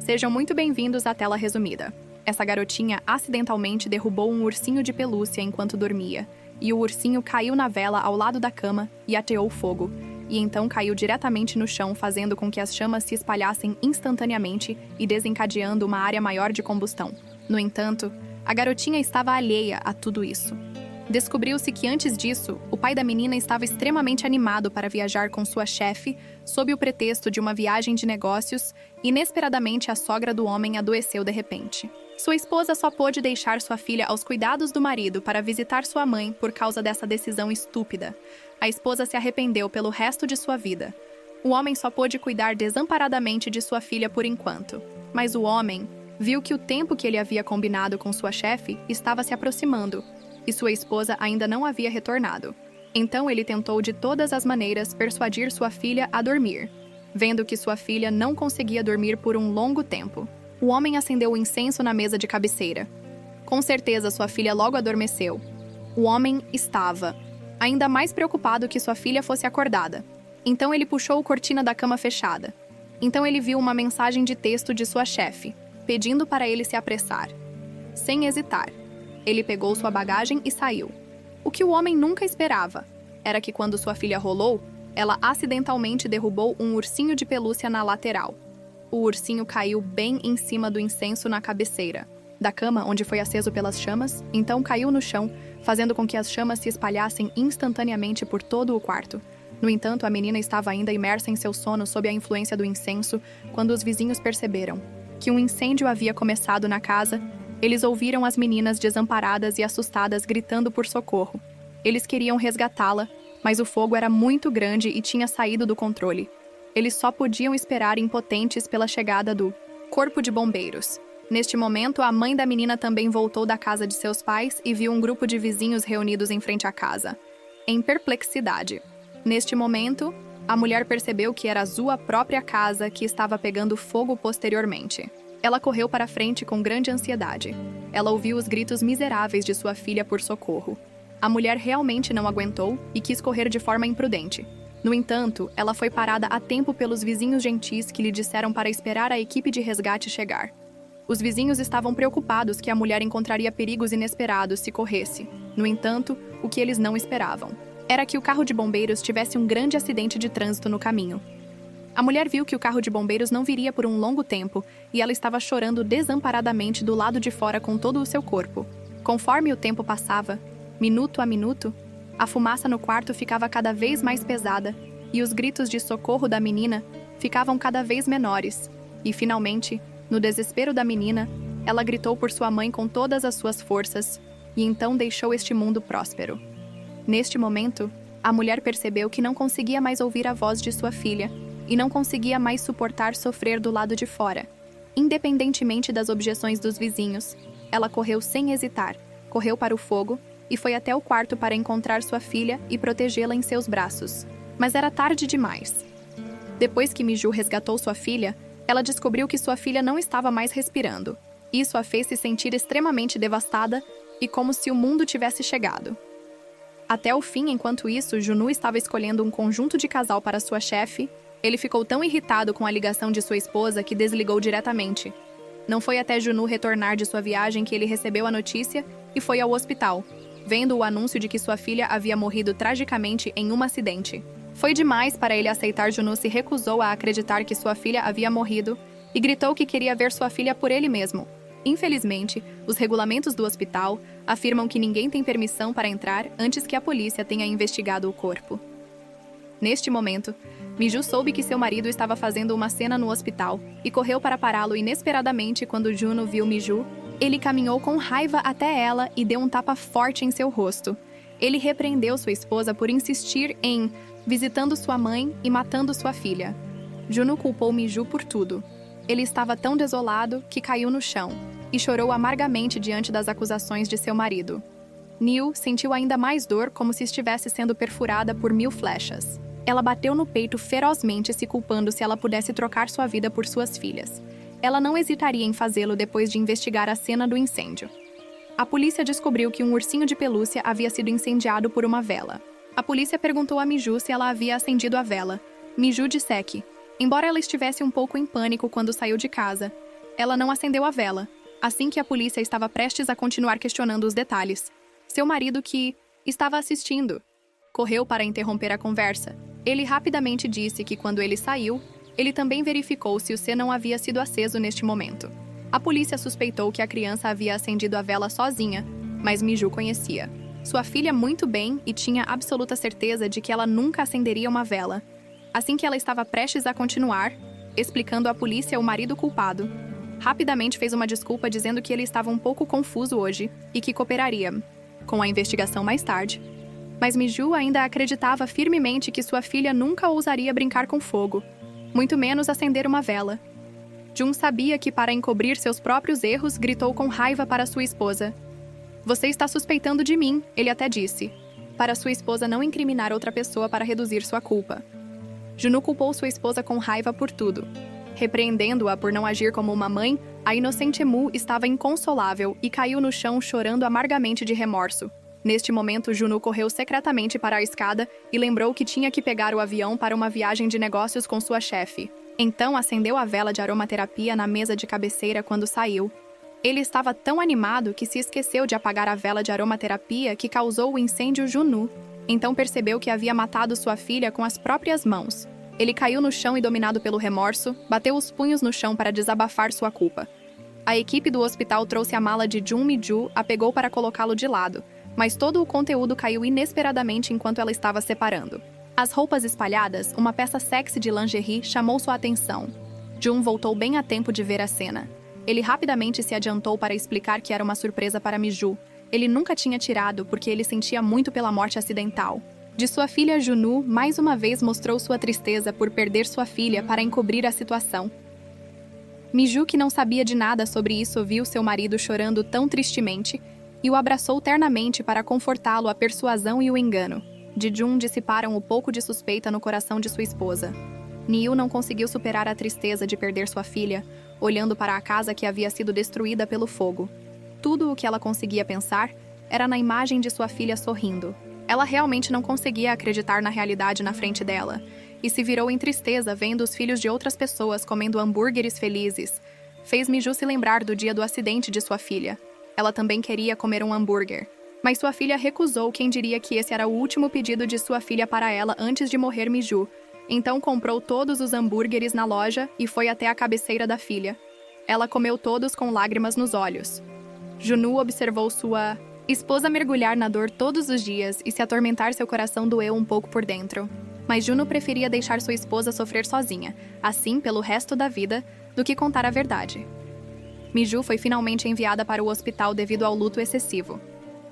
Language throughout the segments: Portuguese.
Sejam muito bem-vindos à tela resumida. Essa garotinha acidentalmente derrubou um ursinho de pelúcia enquanto dormia, e o ursinho caiu na vela ao lado da cama e ateou fogo, e então caiu diretamente no chão, fazendo com que as chamas se espalhassem instantaneamente e desencadeando uma área maior de combustão. No entanto, a garotinha estava alheia a tudo isso. Descobriu-se que antes disso, o pai da menina estava extremamente animado para viajar com sua chefe, sob o pretexto de uma viagem de negócios. Inesperadamente, a sogra do homem adoeceu de repente. Sua esposa só pôde deixar sua filha aos cuidados do marido para visitar sua mãe por causa dessa decisão estúpida. A esposa se arrependeu pelo resto de sua vida. O homem só pôde cuidar desamparadamente de sua filha por enquanto. Mas o homem viu que o tempo que ele havia combinado com sua chefe estava se aproximando, e sua esposa ainda não havia retornado. Então ele tentou de todas as maneiras persuadir sua filha a dormir, vendo que sua filha não conseguia dormir por um longo tempo. O homem acendeu o incenso na mesa de cabeceira. Com certeza sua filha logo adormeceu. O homem estava ainda mais preocupado que sua filha fosse acordada. Então ele puxou a cortina da cama fechada. Então ele viu uma mensagem de texto de sua chefe, pedindo para ele se apressar. Sem hesitar, ele pegou sua bagagem e saiu. O que o homem nunca esperava era que quando sua filha rolou, ela acidentalmente derrubou um ursinho de pelúcia na lateral. O ursinho caiu bem em cima do incenso na cabeceira da cama onde foi aceso pelas chamas, então caiu no chão, fazendo com que as chamas se espalhassem instantaneamente por todo o quarto. No entanto, a menina estava ainda imersa em seu sono sob a influência do incenso quando os vizinhos perceberam que um incêndio havia começado na casa. Eles ouviram as meninas desamparadas e assustadas gritando por socorro. Eles queriam resgatá-la, mas o fogo era muito grande e tinha saído do controle. Eles só podiam esperar impotentes pela chegada do corpo de bombeiros. Neste momento, a mãe da menina também voltou da casa de seus pais e viu um grupo de vizinhos reunidos em frente à casa, em perplexidade. Neste momento, a mulher percebeu que era a sua própria casa que estava pegando fogo posteriormente. Ela correu para frente com grande ansiedade. Ela ouviu os gritos miseráveis de sua filha por socorro. A mulher realmente não aguentou e quis correr de forma imprudente. No entanto, ela foi parada a tempo pelos vizinhos gentis que lhe disseram para esperar a equipe de resgate chegar. Os vizinhos estavam preocupados que a mulher encontraria perigos inesperados se corresse. No entanto, o que eles não esperavam era que o carro de bombeiros tivesse um grande acidente de trânsito no caminho. A mulher viu que o carro de bombeiros não viria por um longo tempo e ela estava chorando desamparadamente do lado de fora com todo o seu corpo. Conforme o tempo passava, minuto a minuto, a fumaça no quarto ficava cada vez mais pesada e os gritos de socorro da menina ficavam cada vez menores. E, finalmente, no desespero da menina, ela gritou por sua mãe com todas as suas forças e então deixou este mundo próspero. Neste momento, a mulher percebeu que não conseguia mais ouvir a voz de sua filha e não conseguia mais suportar sofrer do lado de fora. Independentemente das objeções dos vizinhos, ela correu sem hesitar, correu para o fogo e foi até o quarto para encontrar sua filha e protegê-la em seus braços. Mas era tarde demais. Depois que Miju resgatou sua filha, ela descobriu que sua filha não estava mais respirando. Isso a fez se sentir extremamente devastada e como se o mundo tivesse chegado. Até o fim, enquanto isso, Junu estava escolhendo um conjunto de casal para sua chefe. Ele ficou tão irritado com a ligação de sua esposa que desligou diretamente. Não foi até Junu retornar de sua viagem que ele recebeu a notícia e foi ao hospital, vendo o anúncio de que sua filha havia morrido tragicamente em um acidente. Foi demais para ele aceitar. Junu se recusou a acreditar que sua filha havia morrido e gritou que queria ver sua filha por ele mesmo. Infelizmente, os regulamentos do hospital afirmam que ninguém tem permissão para entrar antes que a polícia tenha investigado o corpo. Neste momento, Miju soube que seu marido estava fazendo uma cena no hospital e correu para pará-lo inesperadamente. Quando Junu viu Miju, ele caminhou com raiva até ela e deu um tapa forte em seu rosto. Ele repreendeu sua esposa por insistir em visitando sua mãe e matando sua filha. Junu culpou Miju por tudo. Ele estava tão desolado que caiu no chão e chorou amargamente diante das acusações de seu marido. Neil sentiu ainda mais dor, como se estivesse sendo perfurada por 1000 flechas. Ela bateu no peito ferozmente, se culpando se ela pudesse trocar sua vida por suas filhas. Ela não hesitaria em fazê-lo depois de investigar a cena do incêndio. A polícia descobriu que um ursinho de pelúcia havia sido incendiado por uma vela. A polícia perguntou a Miju se ela havia acendido a vela. Miju disse que, embora ela estivesse um pouco em pânico quando saiu de casa, ela não acendeu a vela, assim que a polícia estava prestes a continuar questionando os detalhes. Seu marido, que estava assistindo, correu para interromper a conversa. Ele rapidamente disse que quando ele saiu, ele também verificou se o C não havia sido aceso neste momento. A polícia suspeitou que a criança havia acendido a vela sozinha, mas Miju conhecia sua filha muito bem e tinha absoluta certeza de que ela nunca acenderia uma vela. Assim que ela estava prestes a continuar, explicando à polícia o marido culpado, rapidamente fez uma desculpa dizendo que ele estava um pouco confuso hoje e que cooperaria com a investigação mais tarde. Mas Miju ainda acreditava firmemente que sua filha nunca ousaria brincar com fogo, muito menos acender uma vela. Jun sabia que, para encobrir seus próprios erros, gritou com raiva para sua esposa. "Você está suspeitando de mim", ele até disse, para sua esposa não incriminar outra pessoa para reduzir sua culpa. Junu culpou sua esposa com raiva por tudo. Repreendendo-a por não agir como uma mãe, a inocente Mu estava inconsolável e caiu no chão chorando amargamente de remorso. Neste momento, Junu correu secretamente para a escada e lembrou que tinha que pegar o avião para uma viagem de negócios com sua chefe. Então acendeu a vela de aromaterapia na mesa de cabeceira quando saiu. Ele estava tão animado que se esqueceu de apagar a vela de aromaterapia que causou o incêndio Junu. Então percebeu que havia matado sua filha com as próprias mãos. Ele caiu no chão e, dominado pelo remorso, bateu os punhos no chão para desabafar sua culpa. A equipe do hospital trouxe a mala de Jun Miju, a pegou para colocá-lo de lado, mas todo o conteúdo caiu inesperadamente enquanto ela estava separando. As roupas espalhadas, uma peça sexy de lingerie, chamou sua atenção. Jun voltou bem a tempo de ver a cena. Ele rapidamente se adiantou para explicar que era uma surpresa para Miju. Ele nunca tinha tirado porque ele sentia muito pela morte acidental de sua filha. Junu mais uma vez mostrou sua tristeza por perder sua filha para encobrir a situação. Miju, que não sabia de nada sobre isso, viu seu marido chorando tão tristemente e o abraçou ternamente para confortá-lo. A persuasão e o engano de Jun dissiparam o pouco de suspeita no coração de sua esposa. Niu não conseguiu superar a tristeza de perder sua filha, olhando para a casa que havia sido destruída pelo fogo. Tudo o que ela conseguia pensar era na imagem de sua filha sorrindo. Ela realmente não conseguia acreditar na realidade na frente dela, e se virou em tristeza vendo os filhos de outras pessoas comendo hambúrgueres felizes. Fez Miju se lembrar do dia do acidente de sua filha. Ela também queria comer um hambúrguer, mas sua filha recusou. Quem diria que esse era o último pedido de sua filha para ela antes de morrer. Miju então comprou todos os hambúrgueres na loja e foi até a cabeceira da filha. Ela comeu todos com lágrimas nos olhos. Junu observou sua esposa mergulhar na dor todos os dias e se atormentar. Seu coração doeu um pouco por dentro. Mas Junu preferia deixar sua esposa sofrer sozinha, assim pelo resto da vida, do que contar a verdade. Miju foi finalmente enviada para o hospital devido ao luto excessivo.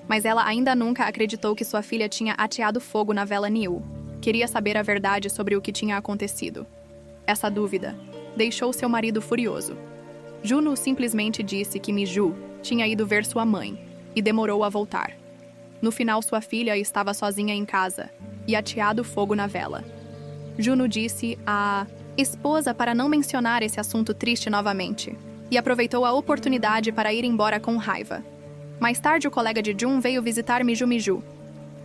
Mas ela ainda nunca acreditou que sua filha tinha ateado fogo na vela Niu. Queria saber a verdade sobre o que tinha acontecido. Essa dúvida deixou seu marido furioso. Junu simplesmente disse que Miju tinha ido ver sua mãe e demorou a voltar. No final, sua filha estava sozinha em casa e ateado fogo na vela. Junu disse à esposa para não mencionar esse assunto triste novamente e aproveitou a oportunidade para ir embora com raiva. Mais tarde, o colega de Jun veio visitar Miju.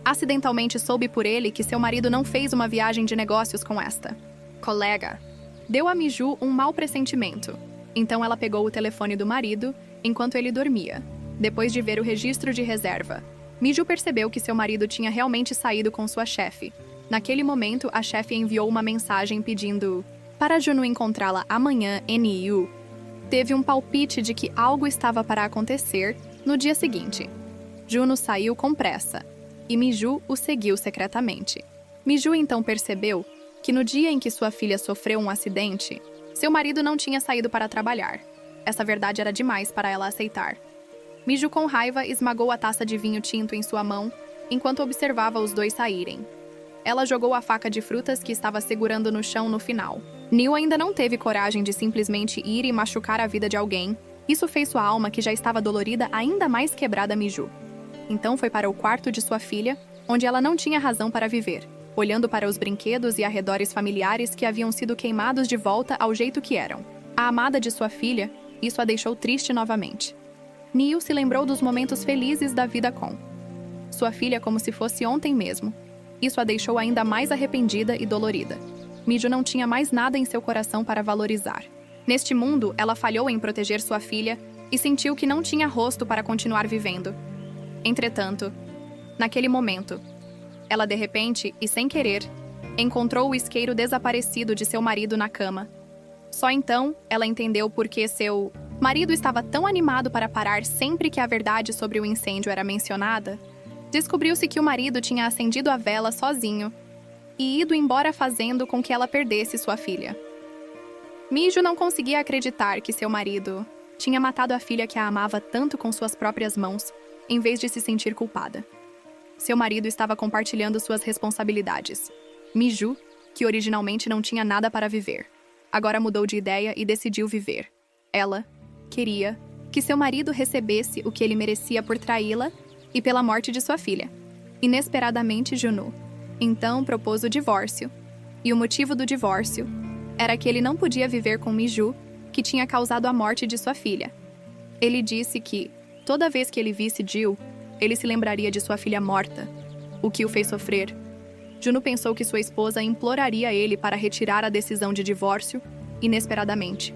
Acidentalmente soube por ele que seu marido não fez uma viagem de negócios com esta colega. Deu a Miju um mau pressentimento. Então ela pegou o telefone do marido enquanto ele dormia, depois de ver o registro de reserva. Miju percebeu que seu marido tinha realmente saído com sua chefe. Naquele momento, a chefe enviou uma mensagem pedindo para Junu encontrá-la amanhã em Niu. Teve um palpite de que algo estava para acontecer no dia seguinte. Junu saiu com pressa e Miju o seguiu secretamente. Miju então percebeu que no dia em que sua filha sofreu um acidente, seu marido não tinha saído para trabalhar. Essa verdade era demais para ela aceitar. Miju, com raiva, esmagou a taça de vinho tinto em sua mão enquanto observava os dois saírem. Ela jogou a faca de frutas que estava segurando no chão no final. Niu ainda não teve coragem de simplesmente ir e machucar a vida de alguém. Isso fez sua alma, que já estava dolorida, ainda mais quebrada. Miju então foi para o quarto de sua filha, onde ela não tinha razão para viver, olhando para os brinquedos e arredores familiares que haviam sido queimados de volta ao jeito que eram. A amada de sua filha, isso a deixou triste novamente. Niu se lembrou dos momentos felizes da vida com sua filha como se fosse ontem mesmo. Isso a deixou ainda mais arrependida e dolorida. Miju não tinha mais nada em seu coração para valorizar. Neste mundo, ela falhou em proteger sua filha e sentiu que não tinha rosto para continuar vivendo. Entretanto, naquele momento, ela de repente, e sem querer, encontrou o isqueiro desaparecido de seu marido na cama. Só então, ela entendeu por que seu marido estava tão animado para parar sempre que a verdade sobre o incêndio era mencionada. Descobriu-se que o marido tinha acendido a vela sozinho e ido embora fazendo com que ela perdesse sua filha. Miju não conseguia acreditar que seu marido tinha matado a filha que a amava tanto com suas próprias mãos, em vez de se sentir culpada. Seu marido estava compartilhando suas responsabilidades. Miju, que originalmente não tinha nada para viver, agora mudou de ideia e decidiu viver. Ela queria que seu marido recebesse o que ele merecia por traí-la e pela morte de sua filha. Inesperadamente, Junu então propôs o divórcio. E o motivo do divórcio era que ele não podia viver com Miju, que tinha causado a morte de sua filha. Ele disse que, toda vez que ele visse Jill, ele se lembraria de sua filha morta, o que o fez sofrer. Junu pensou que sua esposa imploraria ele para retirar a decisão de divórcio, inesperadamente.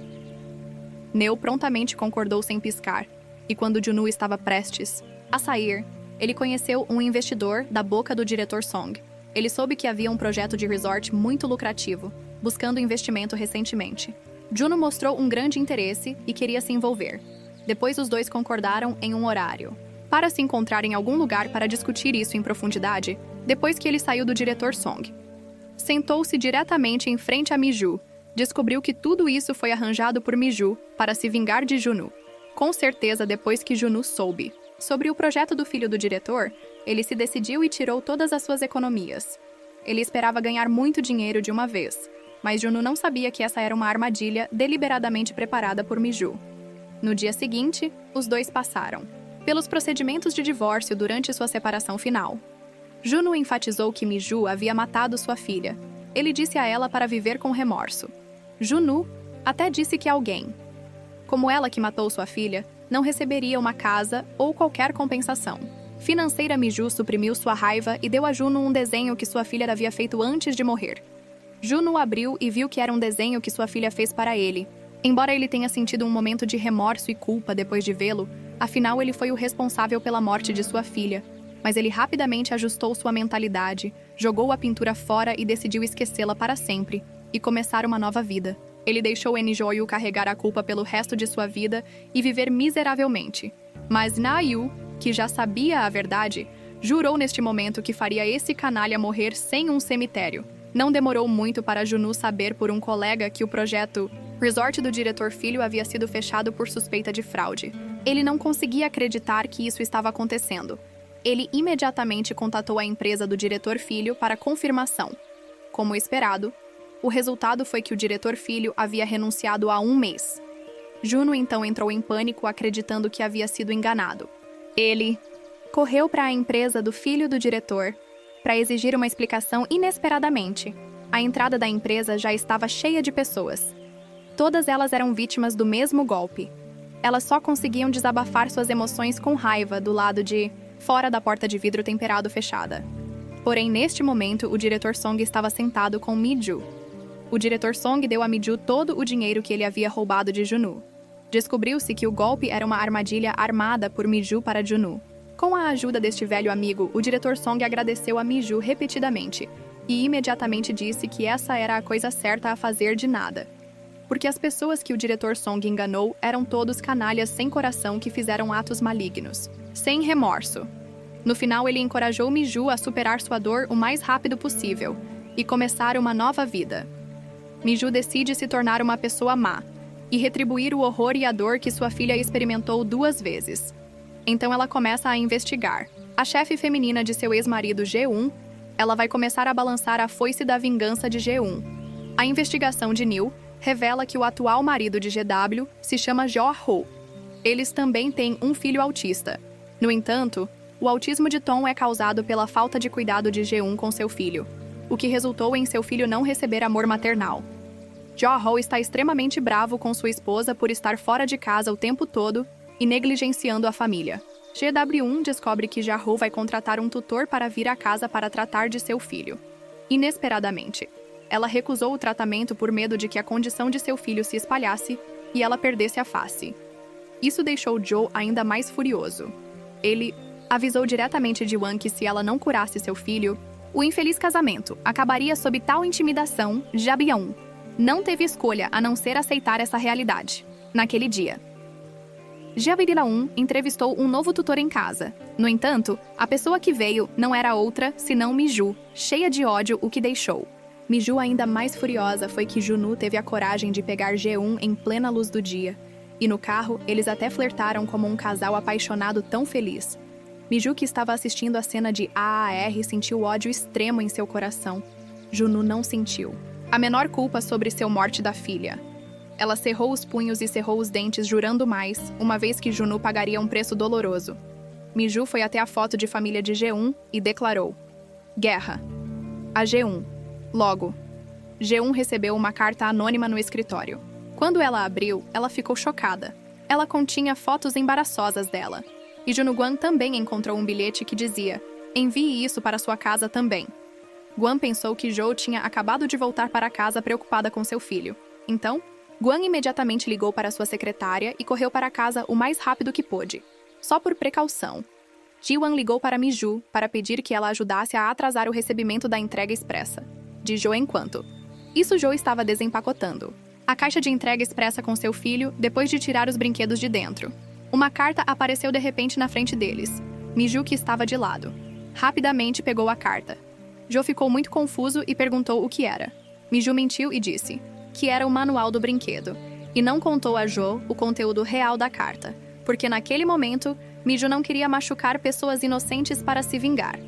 Neo prontamente concordou sem piscar, e quando Junu estava prestes a sair, ele conheceu um investidor da boca do diretor Song. Ele soube que havia um projeto de resort muito lucrativo, buscando investimento recentemente. Junu mostrou um grande interesse e queria se envolver. Depois os dois concordaram em um horário para se encontrar em algum lugar para discutir isso em profundidade, depois que ele saiu do diretor Song. Sentou-se diretamente em frente a Miju. Descobriu que tudo isso foi arranjado por Miju para se vingar de Junu. Com certeza, depois que Junu soube sobre o projeto do filho do diretor, ele se decidiu e tirou todas as suas economias. Ele esperava ganhar muito dinheiro de uma vez, mas Junu não sabia que essa era uma armadilha deliberadamente preparada por Miju. No dia seguinte, os dois passaram pelos procedimentos de divórcio durante sua separação final. Junu enfatizou que Miju havia matado sua filha. Ele disse a ela para viver com remorso. Junu até disse que alguém, como ela que matou sua filha, não receberia uma casa ou qualquer compensação. Financeira, Miju suprimiu sua raiva e deu a Junu um desenho que sua filha havia feito antes de morrer. Junu abriu e viu que era um desenho que sua filha fez para ele. Embora ele tenha sentido um momento de remorso e culpa depois de vê-lo, afinal ele foi o responsável pela morte de sua filha. Mas ele rapidamente ajustou sua mentalidade, jogou a pintura fora e decidiu esquecê-la para sempre e começar uma nova vida. Ele deixou Enjoyu carregar a culpa pelo resto de sua vida e viver miseravelmente. Mas Na-yu, que já sabia a verdade, jurou neste momento que faria esse canalha morrer sem um cemitério. Não demorou muito para Junu saber por um colega que o projeto resort do diretor filho havia sido fechado por suspeita de fraude. Ele não conseguia acreditar que isso estava acontecendo. Ele imediatamente contatou a empresa do diretor filho para confirmação. Como esperado, o resultado foi que o diretor filho havia renunciado há um mês. Junu então entrou em pânico, acreditando que havia sido enganado. Ele correu para a empresa do filho do diretor para exigir uma explicação inesperadamente. A entrada da empresa já estava cheia de pessoas. Todas elas eram vítimas do mesmo golpe. Elas só conseguiam desabafar suas emoções com raiva do lado de fora da porta de vidro temperado fechada. Porém, neste momento, o diretor Song estava sentado com Miju. O diretor Song deu a Miju todo o dinheiro que ele havia roubado de Junu. Descobriu-se que o golpe era uma armadilha armada por Miju para Junu. Com a ajuda deste velho amigo, o diretor Song agradeceu a Miju repetidamente e imediatamente disse que essa era a coisa certa a fazer de nada. Porque as pessoas que o diretor Song enganou eram todos canalhas sem coração que fizeram atos malignos, sem remorso. No final, ele encorajou Miju a superar sua dor o mais rápido possível e começar uma nova vida. Miju decide se tornar uma pessoa má e retribuir o horror e a dor que sua filha experimentou 2 vezes. Então ela começa a investigar. A chefe feminina de seu ex-marido G1, ela vai começar a balançar a foice da vingança de G1. A investigação de Neil revela que o atual marido de GW se chama Jo-ho. Eles também têm um filho autista. No entanto, o autismo de Tom é causado pela falta de cuidado de G1 com seu filho, o que resultou em seu filho não receber amor maternal. Jo-ho está extremamente bravo com sua esposa por estar fora de casa o tempo todo e negligenciando a família. GW1 descobre que Jo-ho vai contratar um tutor para vir à casa para tratar de seu filho. Inesperadamente, ela recusou o tratamento por medo de que a condição de seu filho se espalhasse e ela perdesse a face. Isso deixou Joe ainda mais furioso. Ele avisou diretamente Ji-Wan que se ela não curasse seu filho, o infeliz casamento acabaria sob tal intimidação. Jae-byung não teve escolha a não ser aceitar essa realidade. Naquele dia, Jae-byung entrevistou um novo tutor em casa. No entanto, a pessoa que veio não era outra senão Mi-ju, cheia de ódio, o que deixou Mi-ju ainda mais furiosa foi que Junwoo teve a coragem de pegar Jae-un em plena luz do dia. E no carro, eles até flertaram como um casal apaixonado tão feliz. Mi-ju, que estava assistindo a cena de AAR, sentiu ódio extremo em seu coração. Junwoo não sentiu a menor culpa sobre seu morte da filha. Ela cerrou os punhos e cerrou os dentes, jurando mais, uma vez que Junwoo pagaria um preço doloroso. Mi-ju foi até a foto de família de Jae-un e declarou: guerra. A Jae-un. Logo, Jae-un recebeu uma carta anônima no escritório. Quando ela abriu, ela ficou chocada. Ela continha fotos embaraçosas dela. E Junwoo também encontrou um bilhete que dizia: envie isso para sua casa também. Gwon pensou que Jo tinha acabado de voltar para casa preocupada com seu filho. Então, Gwon imediatamente ligou para sua secretária e correu para casa o mais rápido que pôde. Só por precaução, Ji-Wan ligou para Mi-ju para pedir que ela ajudasse a atrasar o recebimento da entrega expressa de Jo enquanto isso Jo estava desempacotando a caixa de entrega expressa com seu filho depois de tirar os brinquedos de dentro. Uma carta apareceu de repente na frente deles. Mi-ju, que estava de lado, rapidamente pegou a carta. Jo ficou muito confuso e perguntou o que era. Mi-ju mentiu e disse que era o manual do brinquedo, e não contou a Jo o conteúdo real da carta, porque naquele momento, Mi-ju não queria machucar pessoas inocentes para se vingar.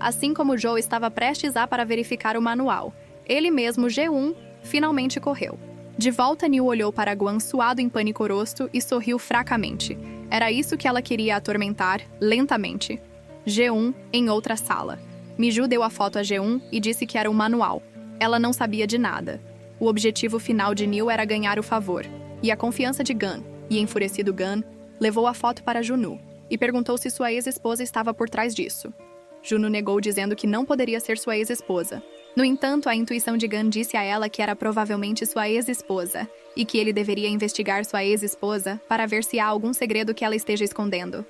Assim como Jo estava prestes a para verificar o manual, ele mesmo, Jae-un, finalmente correu. De volta, Niu olhou para Gwon suado em pânico-rosto e sorriu fracamente. Era isso que ela queria atormentar, lentamente. Jae-un, em outra sala. Mi-ju deu a foto a Jae-un e disse que era um manual. Ela não sabia de nada. O objetivo final de Niu era ganhar o favor e a confiança de Gun, e enfurecido Gun levou a foto para Junwoo e perguntou se sua ex-esposa estava por trás disso. Junwoo negou, dizendo que não poderia ser sua ex-esposa. No entanto, a intuição de Gun disse a ela que era provavelmente sua ex-esposa e que ele deveria investigar sua ex-esposa para ver se há algum segredo que ela esteja escondendo.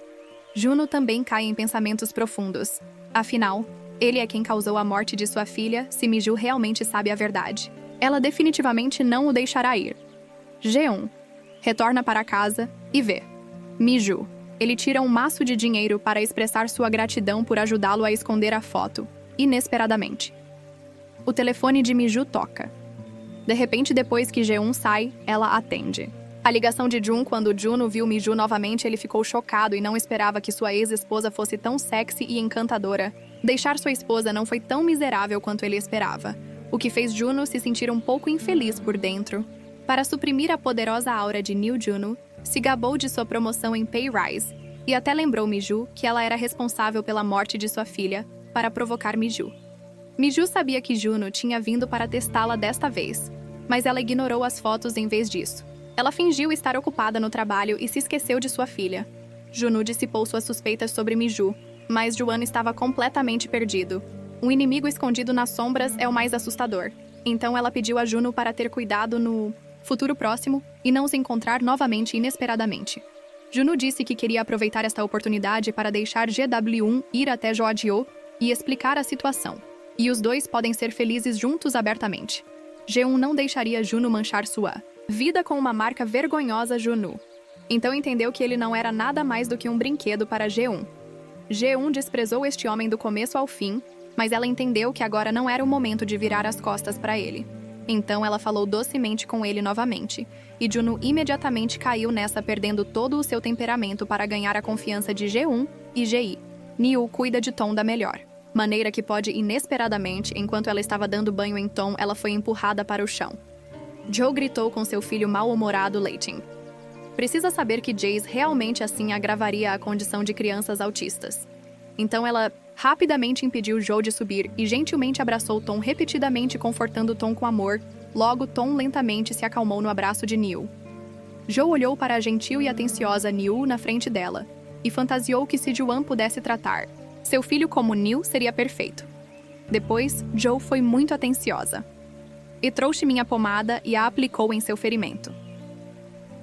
Junwoo também cai em pensamentos profundos. Afinal, ele é quem causou a morte de sua filha, se Mi-ju realmente sabe a verdade. Ela definitivamente não o deixará ir. Jae-un retorna para casa e vê Mi-ju. Ele tira um maço de dinheiro para expressar sua gratidão por ajudá-lo a esconder a foto, inesperadamente. O telefone de Mi-ju toca. De repente, depois que Jae-un sai, ela atende. A ligação de Jun. Quando Junwoo viu Mi-ju novamente, ele ficou chocado e não esperava que sua ex-esposa fosse tão sexy e encantadora. Deixar sua esposa não foi tão miserável quanto ele esperava, o que fez Junwoo se sentir um pouco infeliz por dentro. Para suprimir a poderosa aura de New Junwoo, se gabou de sua promoção em pay rise e até lembrou Mi-ju que ela era responsável pela morte de sua filha para provocar Mi-ju. Mi-ju sabia que Junwoo tinha vindo para testá-la desta vez, mas ela ignorou as fotos em vez disso. Ela fingiu estar ocupada no trabalho e se esqueceu de sua filha. Junwoo dissipou suas suspeitas sobre Mi-ju, mas Ji-Wan estava completamente perdido. Um inimigo escondido nas sombras é o mais assustador. Então ela pediu a Junwoo para ter cuidado no futuro próximo e não se encontrar novamente inesperadamente. Junwoo disse que queria aproveitar esta oportunidade para deixar GW1 ir até Joajyo e explicar a situação. E os dois podem ser felizes juntos abertamente. Jae-un não deixaria Junwoo manchar sua vida com uma marca vergonhosa Junwoo. Então entendeu que ele não era nada mais do que um brinquedo para Jae-un. Jae-un desprezou este homem do começo ao fim, mas ela entendeu que agora não era o momento de virar as costas para ele. Então ela falou docemente com ele novamente, e Junwoo imediatamente caiu nessa, perdendo todo o seu temperamento para ganhar a confiança de Jae-un e Jae. Niu cuida de Tom da melhor maneira que pode inesperadamente. Enquanto ela estava dando banho em Tom, ela foi empurrada para o chão. Joe gritou com seu filho mal-humorado Leighton. Precisa saber que Jace realmente assim agravaria a condição de crianças autistas. Então ela rapidamente impediu Joe de subir e gentilmente abraçou Tom repetidamente, confortando Tom com amor. Logo, Tom lentamente se acalmou no abraço de Niu. Joe olhou para a gentil e atenciosa Niu na frente dela e fantasiou que se Ji-Wan pudesse tratar seu filho como Niu, seria perfeito. Depois, Joe foi muito atenciosa. e trouxe minha pomada e a aplicou em seu ferimento.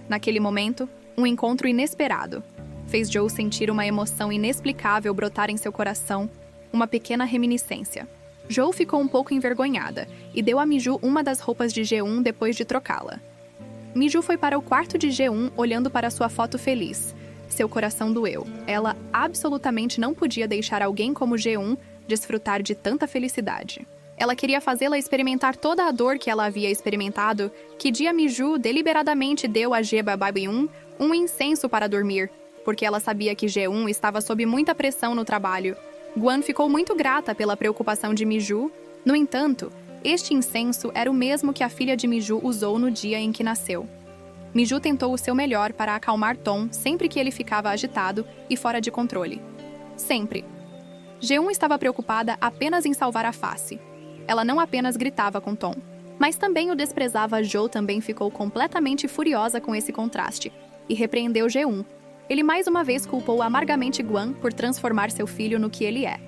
Naquele momento, um encontro inesperado fez Joe sentir uma emoção inexplicável brotar em seu coração, uma pequena reminiscência. Joe ficou um pouco envergonhada e deu a Miju uma das roupas de G1 depois de trocá-la. Miju foi para o quarto de G1 olhando para sua foto feliz. Seu coração doeu. Ela absolutamente não podia deixar alguém como G1 desfrutar de tanta felicidade. Ela queria fazê-la experimentar toda a dor que ela havia experimentado, que dia Miju deliberadamente deu a G-Baby-1 um incenso para dormir, porque ela sabia que G1 estava sob muita pressão no trabalho. Gwan ficou muito grata pela preocupação de Miju. No entanto, este incenso era o mesmo que a filha de Miju usou no dia em que nasceu. Miju tentou o seu melhor para acalmar Tom sempre que ele ficava agitado e fora de controle. Sempre. G1 estava preocupada apenas em salvar a face. Ela não apenas gritava com Tom, mas também o desprezava. Joe também ficou completamente furiosa com esse contraste e repreendeu G1. Ele mais uma vez culpou amargamente Gwan por transformar seu filho no que ele é.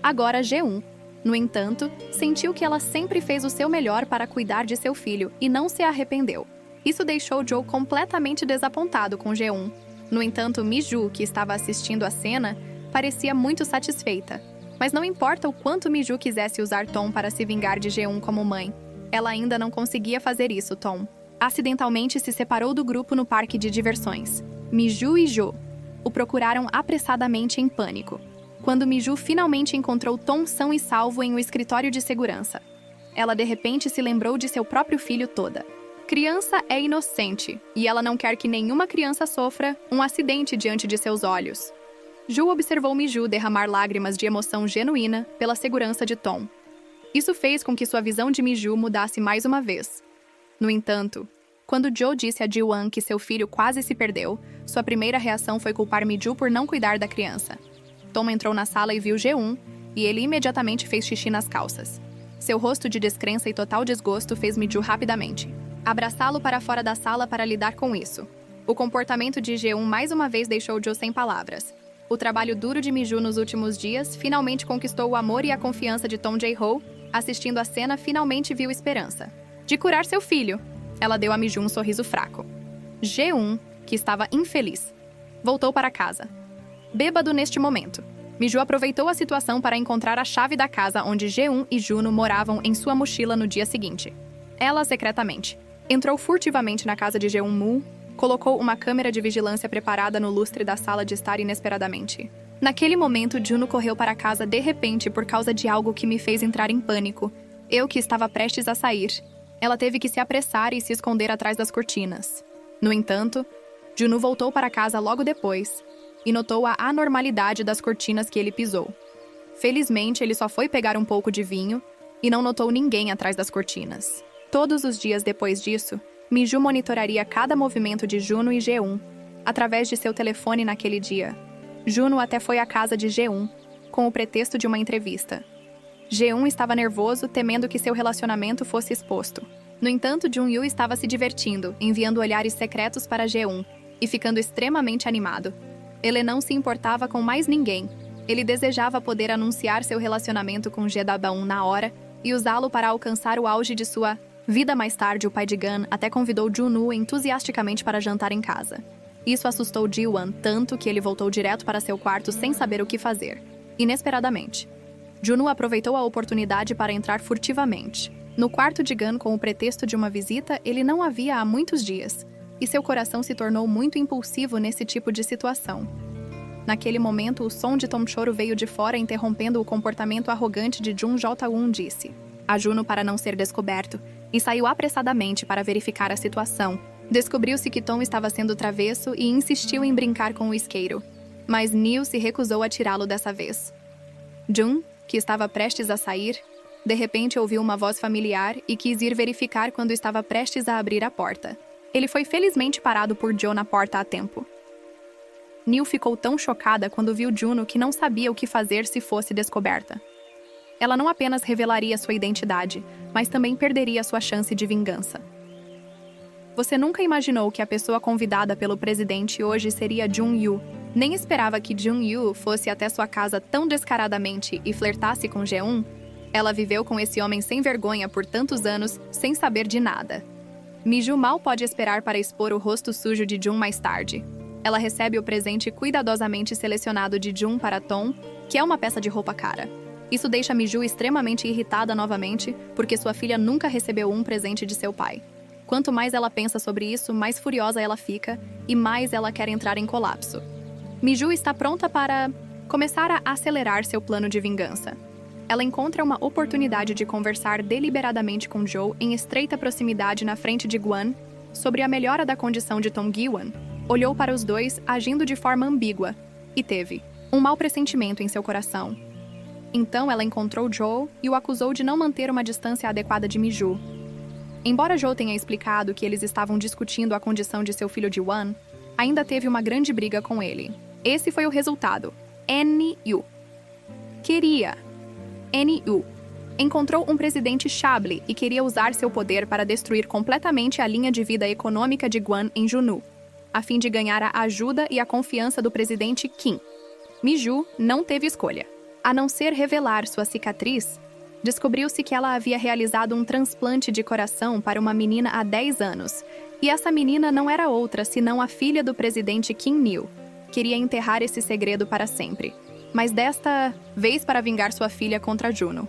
Agora G1, no entanto, sentiu que ela sempre fez o seu melhor para cuidar de seu filho e não se arrependeu. Isso deixou Joe completamente desapontado com G1. No entanto, Miju, que estava assistindo a cena, parecia muito satisfeita. Mas não importa o quanto Miju quisesse usar Tom para se vingar de G1 como mãe, ela ainda não conseguia fazer isso. Tom acidentalmente se separou do grupo no parque de diversões. Miju e Jo o procuraram apressadamente em pânico, quando Miju finalmente encontrou Tom são e salvo em um escritório de segurança. Ela de repente se lembrou de seu próprio filho toda. Criança é inocente, e ela não quer que nenhuma criança sofra um acidente diante de seus olhos. Ju observou Miju derramar lágrimas de emoção genuína pela segurança de Tom. Isso fez com que sua visão de Miju mudasse mais uma vez. No entanto, quando Joe disse a Ji-Wan que seu filho quase se perdeu, sua primeira reação foi culpar Miju por não cuidar da criança. Tom entrou na sala e viu G1, e ele imediatamente fez xixi nas calças. Seu rosto de descrença e total desgosto fez Miju rapidamente abraçá-lo para fora da sala para lidar com isso. O comportamento de G1 mais uma vez deixou Joe sem palavras. O trabalho duro de Miju nos últimos dias finalmente conquistou o amor e a confiança de Tom Jae-ho. Assistindo a cena, finalmente viu esperança de curar seu filho. Ela deu a Miju um sorriso fraco. G1, que estava infeliz, voltou para casa. Bêbado neste momento, Miju aproveitou a situação para encontrar a chave da casa onde G1 e Juno moravam em sua mochila no dia seguinte. Ela, secretamente, entrou furtivamente na casa de Jeon-mu, colocou uma câmera de vigilância preparada no lustre da sala de estar inesperadamente. Naquele momento, Juno correu para casa de repente por causa de algo que me fez entrar em pânico. Eu que estava prestes a sair. Ela teve que se apressar e se esconder atrás das cortinas. No entanto, Juno voltou para casa logo depois e notou a anormalidade das cortinas que ele pisou. Felizmente, ele só foi pegar um pouco de vinho e não notou ninguém atrás das cortinas. Todos os dias depois disso, Miju monitoraria cada movimento de Juno e G1 através de seu telefone naquele dia. Juno até foi à casa de G1 com o pretexto de uma entrevista. G1 estava nervoso, temendo que seu relacionamento fosse exposto. No entanto, Jun-Yu estava se divertindo, enviando olhares secretos para G1 e ficando extremamente animado. Ele não se importava com mais ninguém. Ele desejava poder anunciar seu relacionamento com G-Daba-1 na hora e usá-lo para alcançar o auge de sua vida. Mais tarde, o pai de Gun até convidou Jun-Woo entusiasticamente para jantar em casa. Isso assustou Ji-Wan tanto que ele voltou direto para seu quarto sem saber o que fazer. Inesperadamente, Jun-Woo aproveitou a oportunidade para entrar furtivamente no quarto de Gun com o pretexto de uma visita ele não havia há muitos dias, e seu coração se tornou muito impulsivo nesse tipo de situação. Naquele momento, o som de Tom Choro veio de fora, interrompendo o comportamento arrogante de Jun Jae-un. Disse a Juno para não ser descoberto e saiu apressadamente para verificar a situação. Descobriu-se que Tom estava sendo travesso e insistiu em brincar com o isqueiro, mas Neil se recusou a tirá-lo dessa vez. Jun, que estava prestes a sair, de repente ouviu uma voz familiar e quis ir verificar quando estava prestes a abrir a porta. Ele foi felizmente parado por Joe na porta a tempo. Neil ficou tão chocada quando viu Juno que não sabia o que fazer se fosse descoberta. Ela não apenas revelaria sua identidade, mas também perderia sua chance de vingança. Você nunca imaginou que a pessoa convidada pelo presidente hoje seria Jun-Yu. Nem esperava que Jun-Yu fosse até sua casa tão descaradamente e flertasse com G1? Ela viveu com esse homem sem vergonha por tantos anos, sem saber de nada. Mi-ju mal pode esperar para expor o rosto sujo de Jun mais tarde. Ela recebe o presente cuidadosamente selecionado de Jun para Tom, que é uma peça de roupa cara. Isso deixa Mi-ju extremamente irritada novamente, porque sua filha nunca recebeu um presente de seu pai. Quanto mais ela pensa sobre isso, mais furiosa ela fica e mais ela quer entrar em colapso. Mi-ju está pronta para começar a acelerar seu plano de vingança. Ela encontra uma oportunidade de conversar deliberadamente com Joe em estreita proximidade na frente de Gwan sobre a melhora da condição de Tom Gi-wan. Olhou para os dois, agindo de forma ambígua, e teve um mau pressentimento em seu coração. Então ela encontrou Joe e o acusou de não manter uma distância adequada de Mi-ju. Embora Joe tenha explicado que eles estavam discutindo a condição de seu filho Ji-wan, ainda teve uma grande briga com ele. Esse foi o resultado. N.U. N.U. encontrou um presidente Chable e queria usar seu poder para destruir completamente a linha de vida econômica de Gwan em Junoo, a fim de ganhar a ajuda e a confiança do presidente Kim. Mi-ju não teve escolha. A não ser revelar sua cicatriz, descobriu-se que ela havia realizado um transplante de coração para uma menina há 10 anos, e essa menina não era outra senão a filha do presidente Kim Il. Queria enterrar esse segredo para sempre, mas desta vez para vingar sua filha contra Junoo.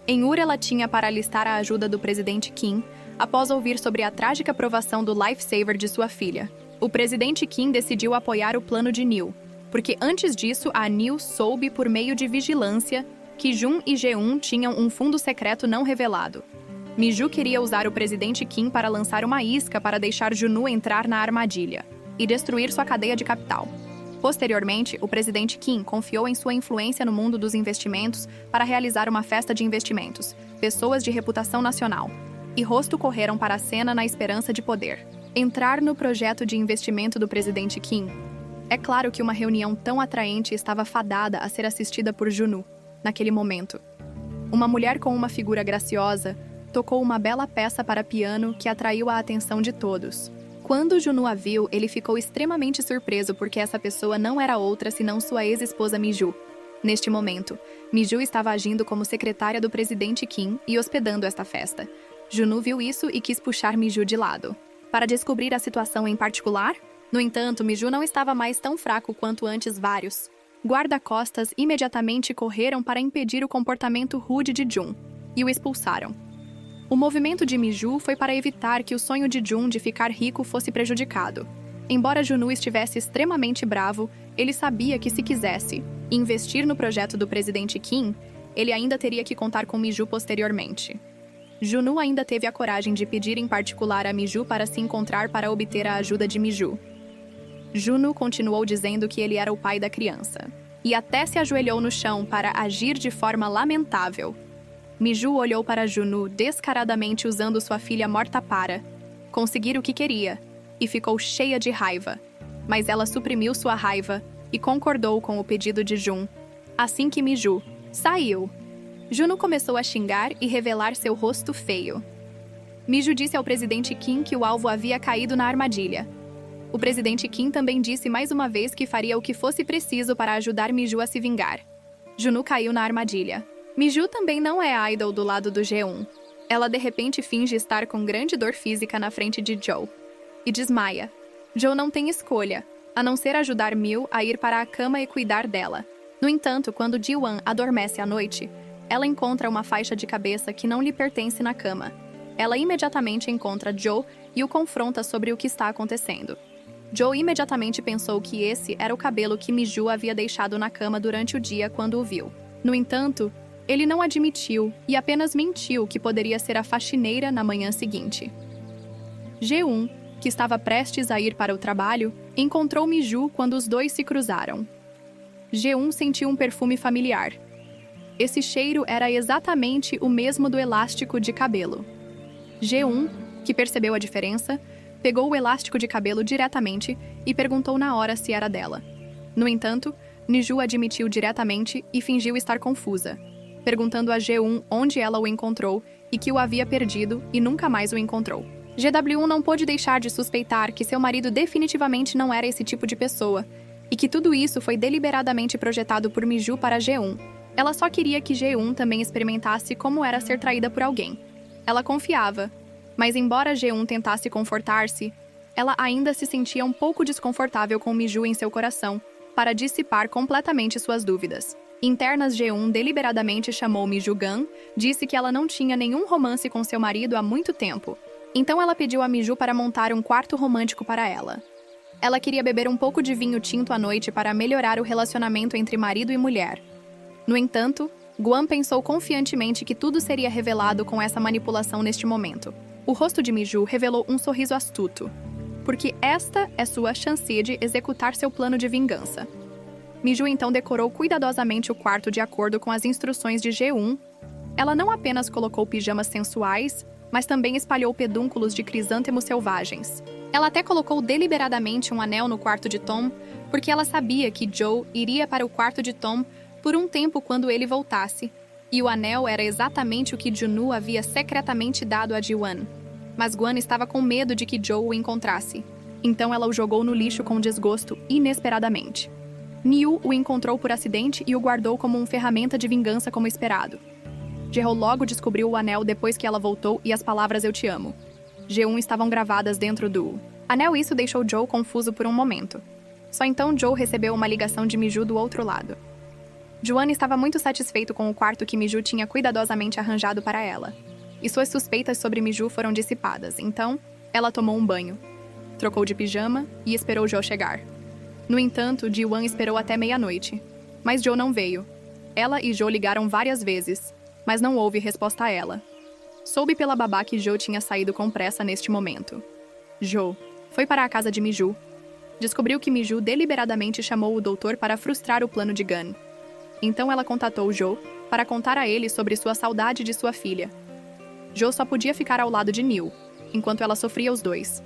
Em Ur, ela tinha para alistar a ajuda do presidente Kim, após ouvir sobre a trágica provação do lifesaver de sua filha. O presidente Kim decidiu apoiar o plano de Nil, porque antes disso a Nil soube por meio de vigilância que Jun e Jeun tinham um fundo secreto não revelado. Mi-ju queria usar o presidente Kim para lançar uma isca para deixar Junoo entrar na armadilha e destruir sua cadeia de capital. Posteriormente, o presidente Kim confiou em sua influência no mundo dos investimentos para realizar uma festa de investimentos, pessoas de reputação nacional, e rosto correram para a cena na esperança de poder entrar no projeto de investimento do presidente Kim. É claro que uma reunião tão atraente estava fadada a ser assistida por Junoo, naquele momento. Uma mulher com uma figura graciosa tocou uma bela peça para piano que atraiu a atenção de todos. Quando Junoo a viu, ele ficou extremamente surpreso porque essa pessoa não era outra senão sua ex-esposa Mi-ju. Neste momento, Mi-ju estava agindo como secretária do presidente Kim e hospedando esta festa. Junoo viu isso e quis puxar Mi-ju de lado para descobrir a situação em particular. No entanto, Mi-ju não estava mais tão fraco quanto antes vários guarda-costas imediatamente correram para impedir o comportamento rude de Jun e o expulsaram. O movimento de Mi-ju foi para evitar que o sonho de Jun de ficar rico fosse prejudicado. Embora Junoo estivesse extremamente bravo, ele sabia que se quisesse investir no projeto do presidente Kim, ele ainda teria que contar com Mi-ju posteriormente. Junoo ainda teve a coragem de pedir em particular a Mi-ju para se encontrar para obter a ajuda de Mi-ju. Junoo continuou dizendo que ele era o pai da criança, e até se ajoelhou no chão para agir de forma lamentável. Mi-ju olhou para Junoo descaradamente usando sua filha morta para conseguir o que queria, e ficou cheia de raiva. Mas ela suprimiu sua raiva e concordou com o pedido de Jun. Assim que Mi-ju saiu, Junoo começou a xingar e revelar seu rosto feio. Mi-ju disse ao presidente Kim que o alvo havia caído na armadilha. O presidente Kim também disse mais uma vez que faria o que fosse preciso para ajudar Mi-ju a se vingar. Junoo caiu na armadilha. Mi-ju também não é idol do lado do Jeun. Ela de repente finge estar com grande dor física na frente de Joe e desmaia. Joe não tem escolha, a não ser ajudar Mil a ir para a cama e cuidar dela. No entanto, quando Ji-wan adormece à noite, ela encontra uma faixa de cabeça que não lhe pertence na cama. Ela imediatamente encontra Joe e o confronta sobre o que está acontecendo. Joe imediatamente pensou que esse era o cabelo que Mi-ju havia deixado na cama durante o dia quando o viu. No entanto, ele não admitiu e apenas mentiu que poderia ser a faxineira na manhã seguinte. Jeun, que estava prestes a ir para o trabalho, encontrou Mi-ju quando os dois se cruzaram. Jeun sentiu um perfume familiar. Esse cheiro era exatamente o mesmo do elástico de cabelo. Jeun, que percebeu a diferença, pegou o elástico de cabelo diretamente e perguntou na hora se era dela. No entanto, Mi-ju admitiu diretamente e fingiu estar confusa, perguntando a Jeun onde ela o encontrou e que o havia perdido e nunca mais o encontrou. GW não pôde deixar de suspeitar que seu marido definitivamente não era esse tipo de pessoa e que tudo isso foi deliberadamente projetado por Mi-ju para Jeun. Ela só queria que Ji-un também experimentasse como era ser traída por alguém. Ela confiava, mas embora Ji-un tentasse confortar-se, ela ainda se sentia um pouco desconfortável com Mi-ju em seu coração, para dissipar completamente suas dúvidas. Internas, Ji-un deliberadamente chamou Mi-ju Gun, disse que ela não tinha nenhum romance com seu marido há muito tempo. Então ela pediu a Mi-ju para montar um quarto romântico para ela. Ela queria beber um pouco de vinho tinto à noite para melhorar o relacionamento entre marido e mulher. No entanto, Guan pensou confiantemente que tudo seria revelado com essa manipulação neste momento. O rosto de Mi-ju revelou um sorriso astuto, porque esta é sua chance de executar seu plano de vingança. Mi-ju então decorou cuidadosamente o quarto de acordo com as instruções de Ji-un. Ela não apenas colocou pijamas sensuais, mas também espalhou pedúnculos de crisântemos selvagens. Ela até colocou deliberadamente um anel no quarto de Tom, porque ela sabia que Joe iria para o quarto de Tom por um tempo quando ele voltasse, e o anel era exatamente o que Junwoo havia secretamente dado a Ji-won. Mas Guan estava com medo de que Joe o encontrasse, então ela o jogou no lixo com desgosto inesperadamente. Niu o encontrou por acidente e o guardou como uma ferramenta de vingança como esperado. Jae-ho logo descobriu o anel depois que ela voltou e as palavras "eu te amo" Ji-un estavam gravadas dentro do anel. Isso deixou Joe confuso por um momento. Só então Joe recebeu uma ligação de Mi-ju do outro lado. Juan estava muito satisfeito com o quarto que Mi-ju tinha cuidadosamente arranjado para ela, e suas suspeitas sobre Mi-ju foram dissipadas. Então, ela tomou um banho, trocou de pijama e esperou Joe chegar. No entanto, Ji-won esperou até meia-noite, mas Joe não veio. Ela e Joe ligaram várias vezes, mas não houve resposta a ela. Soube pela babá que Joe tinha saído com pressa neste momento. Joe foi para a casa de Mi-ju. Descobriu que Mi-ju deliberadamente chamou o doutor para frustrar o plano de Gun. Então ela contatou Joe para contar a ele sobre sua saudade de sua filha. Joe só podia ficar ao lado de Niu, enquanto ela sofria os dois.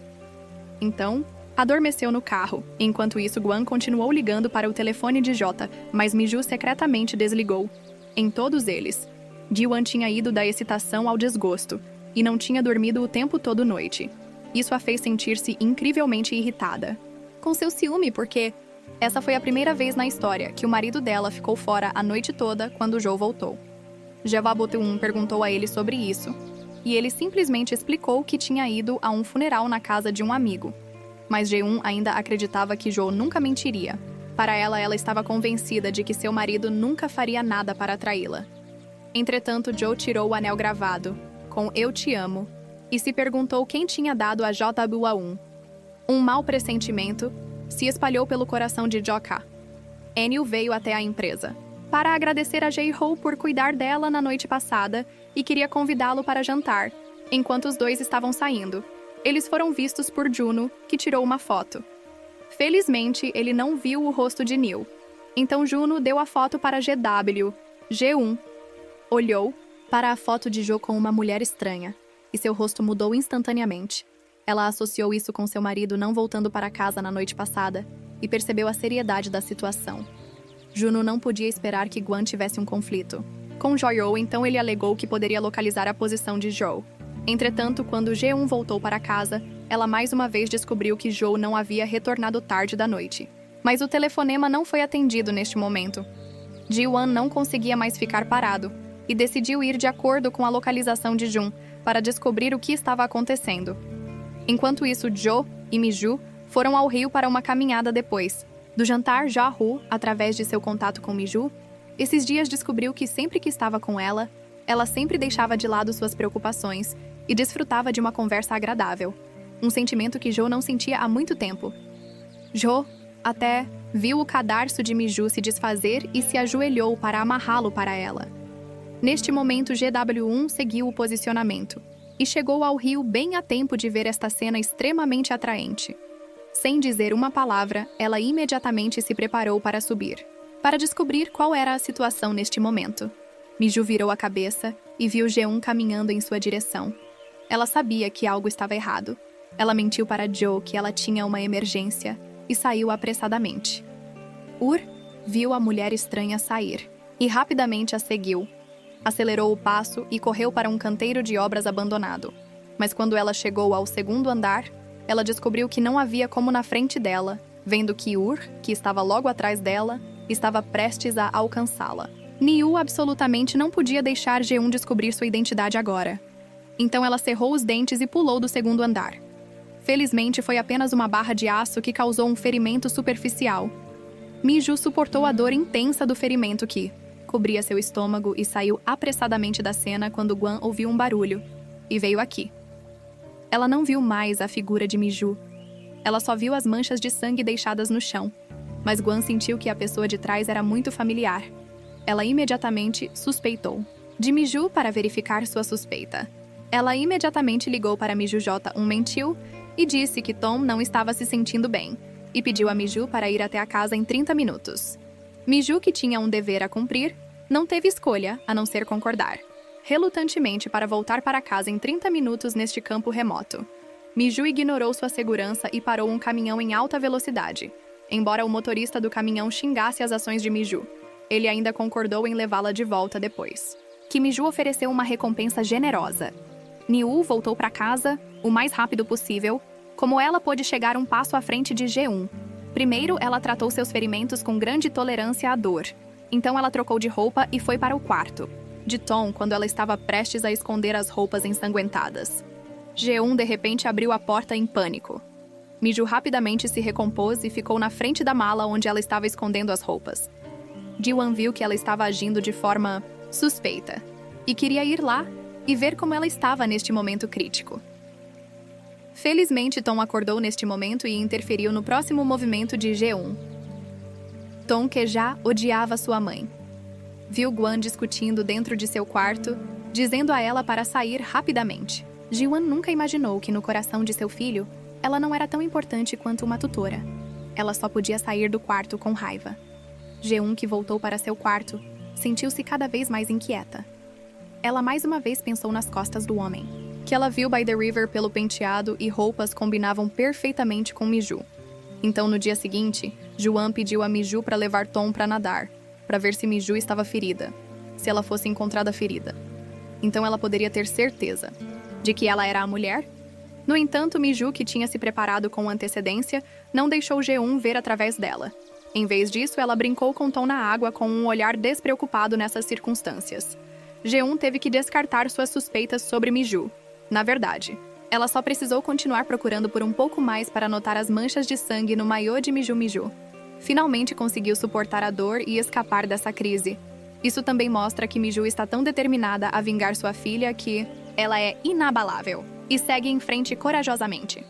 Então, adormeceu no carro. Enquanto isso, Guan continuou ligando para o telefone de Jota, mas Mi-ju secretamente desligou. Em todos eles, Ji-won tinha ido da excitação ao desgosto, e não tinha dormido o tempo todo noite. Isso a fez sentir-se incrivelmente irritada com seu ciúme, porque essa foi a primeira vez na história que o marido dela ficou fora a noite toda quando Joe voltou. Jeva Boteun perguntou a ele sobre isso, e ele simplesmente explicou que tinha ido a um funeral na casa de um amigo. Mas Ji-un ainda acreditava que Joe nunca mentiria. Para ela, ela estava convencida de que seu marido nunca faria nada para atraí-la. Entretanto, Joe tirou o anel gravado, com "eu te amo", e se perguntou quem tinha dado a Jwa-un. Um mau pressentimento se espalhou pelo coração de Joka. Enil veio até a empresa para agradecer a Jae-ho por cuidar dela na noite passada e queria convidá-lo para jantar, enquanto os dois estavam saindo. Eles foram vistos por Juno, que tirou uma foto. Felizmente, ele não viu o rosto de Neil. Então Juno deu a foto para GW. G1 olhou para a foto de Jo com uma mulher estranha, e seu rosto mudou instantaneamente. Ela associou isso com seu marido não voltando para casa na noite passada e percebeu a seriedade da situação. Juno não podia esperar que Guan tivesse um conflito com Joyo, então ele alegou que poderia localizar a posição de Jo. Entretanto, quando G1 voltou para casa, ela mais uma vez descobriu que Jo não havia retornado tarde da noite. Mas o telefonema não foi atendido neste momento. Ji-won não conseguia mais ficar parado e decidiu ir de acordo com a localização de Jun para descobrir o que estava acontecendo. Enquanto isso, Jo e Mi-ju foram ao rio para uma caminhada depois do jantar. Ja-ho, através de seu contato com Mi-ju, esses dias descobriu que sempre que estava com ela, ela sempre deixava de lado suas preocupações e desfrutava de uma conversa agradável, um sentimento que Jo não sentia há muito tempo. Jo até viu o cadarço de Mi-ju se desfazer e se ajoelhou para amarrá-lo para ela. Neste momento, GW1 seguiu o posicionamento e chegou ao rio bem a tempo de ver esta cena extremamente atraente. Sem dizer uma palavra, ela imediatamente se preparou para subir, para descobrir qual era a situação neste momento. Mi-ju virou a cabeça e viu G1 caminhando em sua direção. Ela sabia que algo estava errado. Ela mentiu para Jo que ela tinha uma emergência e saiu apressadamente. Viu a mulher estranha sair e rapidamente a seguiu. Acelerou o passo e correu para um canteiro de obras abandonado. Mas quando ela chegou ao segundo andar, ela descobriu que não havia como na frente dela, vendo que que estava logo atrás dela, estava prestes a alcançá-la. Niu absolutamente não podia deixar G1 descobrir sua identidade agora. Então ela cerrou os dentes e pulou do segundo andar. Felizmente foi apenas uma barra de aço que causou um ferimento superficial. Mi-ju suportou a dor intensa do ferimento que cobria seu estômago e saiu apressadamente da cena quando Guan ouviu um barulho e veio aqui. Ela não viu mais a figura de Mi-ju. Ela só viu as manchas de sangue deixadas no chão. Mas Guan sentiu que a pessoa de trás era muito familiar. Ela imediatamente suspeitou de Mi-ju para verificar sua suspeita. Ela imediatamente ligou para Mi-ju J1 mentiu e disse que Tom não estava se sentindo bem e pediu a Mi-ju para ir até a casa em 30 minutos. Mi-ju, que tinha um dever a cumprir, não teve escolha a não ser concordar, relutantemente para voltar para casa em 30 minutos neste campo remoto. Mi-ju ignorou sua segurança e parou um caminhão em alta velocidade. Embora o motorista do caminhão xingasse as ações de Mi-ju, ele ainda concordou em levá-la de volta depois. Que Mi-ju ofereceu uma recompensa generosa. Niu voltou para casa o mais rápido possível, como ela pôde chegar um passo à frente de G1. Primeiro, ela tratou seus ferimentos com grande tolerância à dor. Então ela trocou de roupa e foi para o quarto de Tom quando ela estava prestes a esconder as roupas ensanguentadas. G1 de repente abriu a porta em pânico. Mi-ju rapidamente se recompôs e ficou na frente da mala onde ela estava escondendo as roupas. Ji-wan viu que ela estava agindo de forma suspeita e queria ir lá e ver como ela estava neste momento crítico. Felizmente, Tom acordou neste momento e interferiu no próximo movimento de G1. Tom, que já odiava sua mãe, viu Guan discutindo dentro de seu quarto, dizendo a ela para sair rapidamente. Ji-wan nunca imaginou que no coração de seu filho, ela não era tão importante quanto uma tutora. Ela só podia sair do quarto com raiva. G1, que voltou para seu quarto, sentiu-se cada vez mais inquieta. Ela mais uma vez pensou nas costas do homem, que ela viu by the river pelo penteado e roupas combinavam perfeitamente com Mi-ju. Então, no dia seguinte, Juan pediu a Mi-ju para levar Tom para nadar, para ver se Mi-ju estava ferida, se ela fosse encontrada ferida. Então ela poderia ter certeza de que ela era a mulher. No entanto, Mi-ju, que tinha se preparado com antecedência, não deixou G1 ver através dela. Em vez disso, ela brincou com Tom na água com um olhar despreocupado nessas circunstâncias. G1 teve que descartar suas suspeitas sobre Mi-ju. Na verdade, ela só precisou continuar procurando por um pouco mais para notar as manchas de sangue no maiô de Mi-ju. Finalmente conseguiu suportar a dor e escapar dessa crise. Isso também mostra que Mi-ju está tão determinada a vingar sua filha que ela é inabalável e segue em frente corajosamente.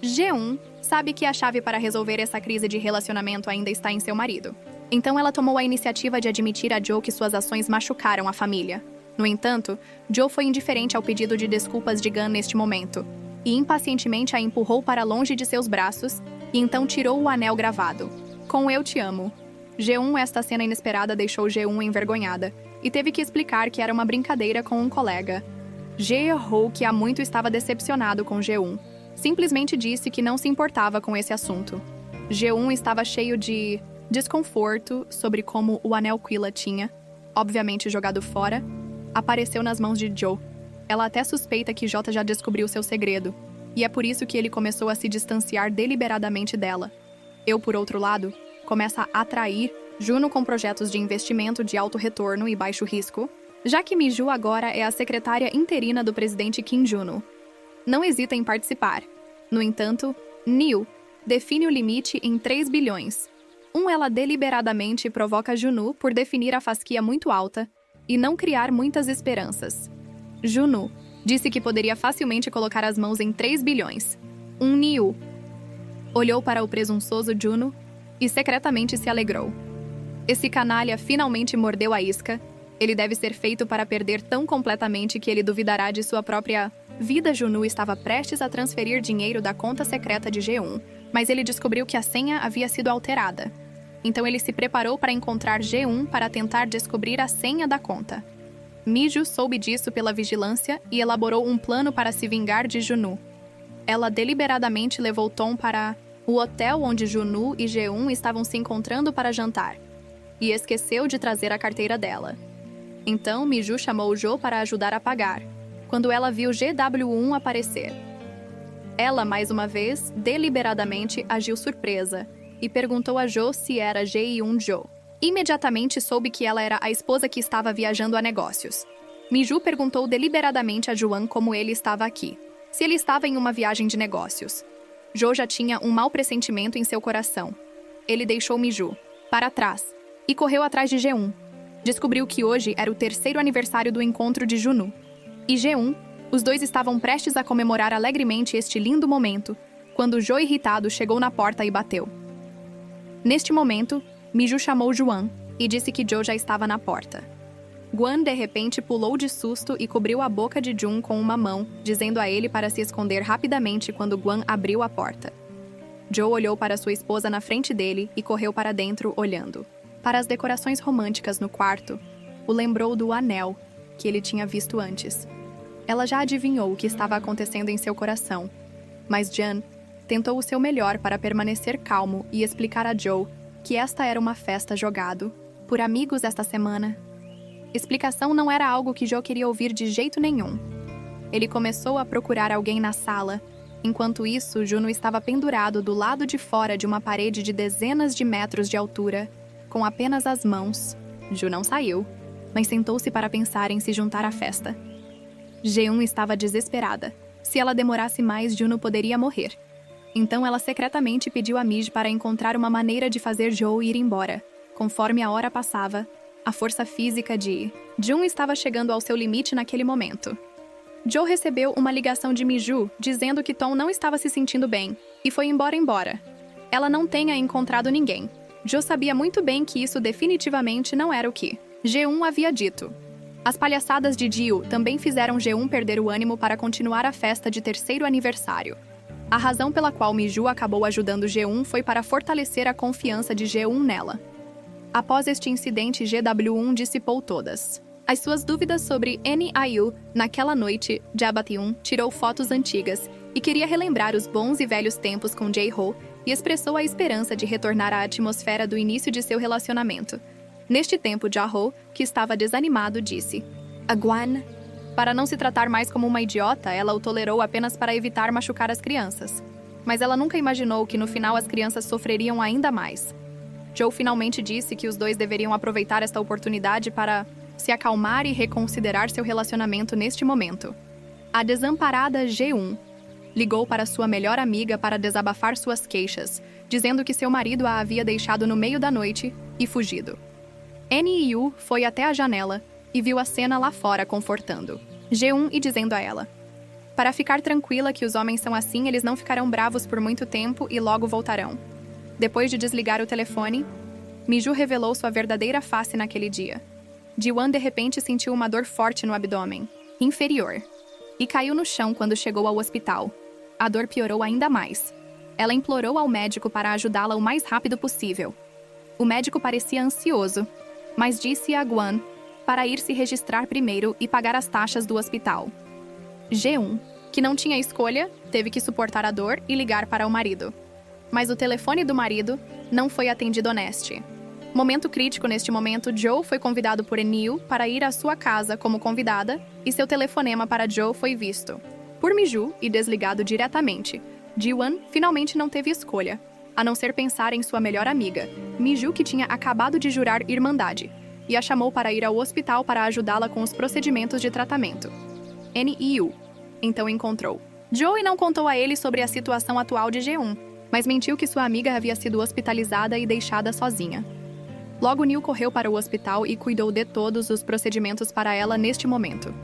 G1 sabe que a chave para resolver essa crise de relacionamento ainda está em seu marido. Então ela tomou a iniciativa de admitir a Joe que suas ações machucaram a família. No entanto, Joe foi indiferente ao pedido de desculpas de Gun neste momento, e impacientemente a empurrou para longe de seus braços, e então tirou o anel gravado. Com Eu Te Amo. G1, esta cena inesperada deixou G1 envergonhada, e teve que explicar que era uma brincadeira com um colega. G errou que há muito estava decepcionado com G1. Simplesmente disse que não se importava com esse assunto. G1 estava cheio de desconforto sobre como o anel Quilla tinha, obviamente jogado fora, apareceu nas mãos de Joe. Ela até suspeita que J já descobriu seu segredo, e é por isso que ele começou a se distanciar deliberadamente dela. Eu, por outro lado, começa a atrair Juno com projetos de investimento de alto retorno e baixo risco, já que Mi-ju agora é a secretária interina do presidente Kim Juno. Não hesita em participar. No entanto, Niu define o limite em 3 bilhões. Ela deliberadamente provoca Juno por definir a fasquia muito alta e não criar muitas esperanças. Juno disse que poderia facilmente colocar as mãos em 3 bilhões. Niu olhou para o presunçoso Juno e secretamente se alegrou. Esse canalha finalmente mordeu a isca. Ele deve ser feito para perder tão completamente que ele duvidará de sua própria vida. Juno estava prestes a transferir dinheiro da conta secreta de G1, mas ele descobriu que a senha havia sido alterada. Então ele se preparou para encontrar G1 para tentar descobrir a senha da conta. Mi-ju soube disso pela vigilância e elaborou um plano para se vingar de Juno. Ela deliberadamente levou Tom para o hotel onde Juno e G1 estavam se encontrando para jantar, e esqueceu de trazer a carteira dela. Então Mi-ju chamou Jo para ajudar a pagar, quando ela viu GW1 aparecer. Ela, mais uma vez, deliberadamente agiu surpresa e perguntou a Jo se era Ji-1 Jo. Imediatamente soube que ela era a esposa que estava viajando a negócios. Mi-ju perguntou deliberadamente a Juan como ele estava aqui, se ele estava em uma viagem de negócios. Jo já tinha um mau pressentimento em seu coração. Ele deixou Mi-ju para trás e correu atrás de Jeon. Descobriu que hoje era o 3º aniversário do encontro de Junwoo e Jeon. Os dois estavam prestes a comemorar alegremente este lindo momento, quando Jo, irritado, chegou na porta e bateu. Neste momento, Mi-ju chamou Juan e disse que Jo já estava na porta. Guan, de repente, pulou de susto e cobriu a boca de Jun com uma mão, dizendo a ele para se esconder rapidamente quando Guan abriu a porta. Jo olhou para sua esposa na frente dele e correu para dentro, olhando. Para as decorações românticas no quarto, o lembrou do anel que ele tinha visto antes. Ela já adivinhou o que estava acontecendo em seu coração, mas Jan tentou o seu melhor para permanecer calmo e explicar a Jo que esta era uma festa jogado por amigos esta semana. Explicação não era algo que Jo queria ouvir de jeito nenhum. Ele começou a procurar alguém na sala. Enquanto isso, Junwoo estava pendurado do lado de fora de uma parede de dezenas de metros de altura, com apenas as mãos. Ju não saiu, mas sentou-se para pensar em se juntar à festa. Jeon estava desesperada. Se ela demorasse mais, Junwoo poderia morrer. Então ela secretamente pediu a Mij para encontrar uma maneira de fazer Jo ir embora. Conforme a hora passava, a força física de Jun estava chegando ao seu limite naquele momento. Jo recebeu uma ligação de Mi-ju dizendo que Tom não estava se sentindo bem e foi embora. Ela não tenha encontrado ninguém. Jo sabia muito bem que isso definitivamente não era o que Jeon havia dito. As palhaçadas de Jiu também fizeram Jeon perder o ânimo para continuar a festa de 3º aniversário. A razão pela qual Mi-ju acabou ajudando Jeon foi para fortalecer a confiança de Jeon nela. Após este incidente, GW1 dissipou todas as suas dúvidas sobre NIU. Naquela noite, Jae-baeun tirou fotos antigas e queria relembrar os bons e velhos tempos com Jae-ho e expressou a esperança de retornar à atmosfera do início de seu relacionamento. Neste tempo, Jae-ho, que estava desanimado, disse: "A Gwan." Para não se tratar mais como uma idiota, ela o tolerou apenas para evitar machucar as crianças. Mas ela nunca imaginou que no final as crianças sofreriam ainda mais. Jo finalmente disse que os dois deveriam aproveitar esta oportunidade para se acalmar e reconsiderar seu relacionamento neste momento. A desamparada Jeon ligou para sua melhor amiga para desabafar suas queixas, dizendo que seu marido a havia deixado no meio da noite e fugido. NIU foi até a janela e viu a cena lá fora confortando Jeon e dizendo a ela: "Para ficar tranquila que os homens são assim, eles não ficarão bravos por muito tempo e logo voltarão." Depois de desligar o telefone, Mi-ju revelou sua verdadeira face naquele dia. Ji-wan de repente sentiu uma dor forte no abdômen inferior e caiu no chão quando chegou ao hospital. A dor piorou ainda mais. Ela implorou ao médico para ajudá-la o mais rápido possível. O médico parecia ansioso, mas disse a Gwan para ir se registrar primeiro e pagar as taxas do hospital. Jeon, que não tinha escolha, teve que suportar a dor e ligar para o marido. Mas o telefone do marido não foi atendido honeste. Momento crítico neste momento, Jo foi convidado por NIU para ir à sua casa como convidada e seu telefonema para Jo foi visto por Mi-ju e desligado diretamente. Ji-wan finalmente não teve escolha, a não ser pensar em sua melhor amiga, Mi-ju, que tinha acabado de jurar irmandade, e a chamou para ir ao hospital para ajudá-la com os procedimentos de tratamento. NIU então encontrou Jo e não contou a ele sobre a situação atual de Jeon, mas mentiu que sua amiga havia sido hospitalizada e deixada sozinha. Logo, Neil correu para o hospital e cuidou de todos os procedimentos para ela neste momento.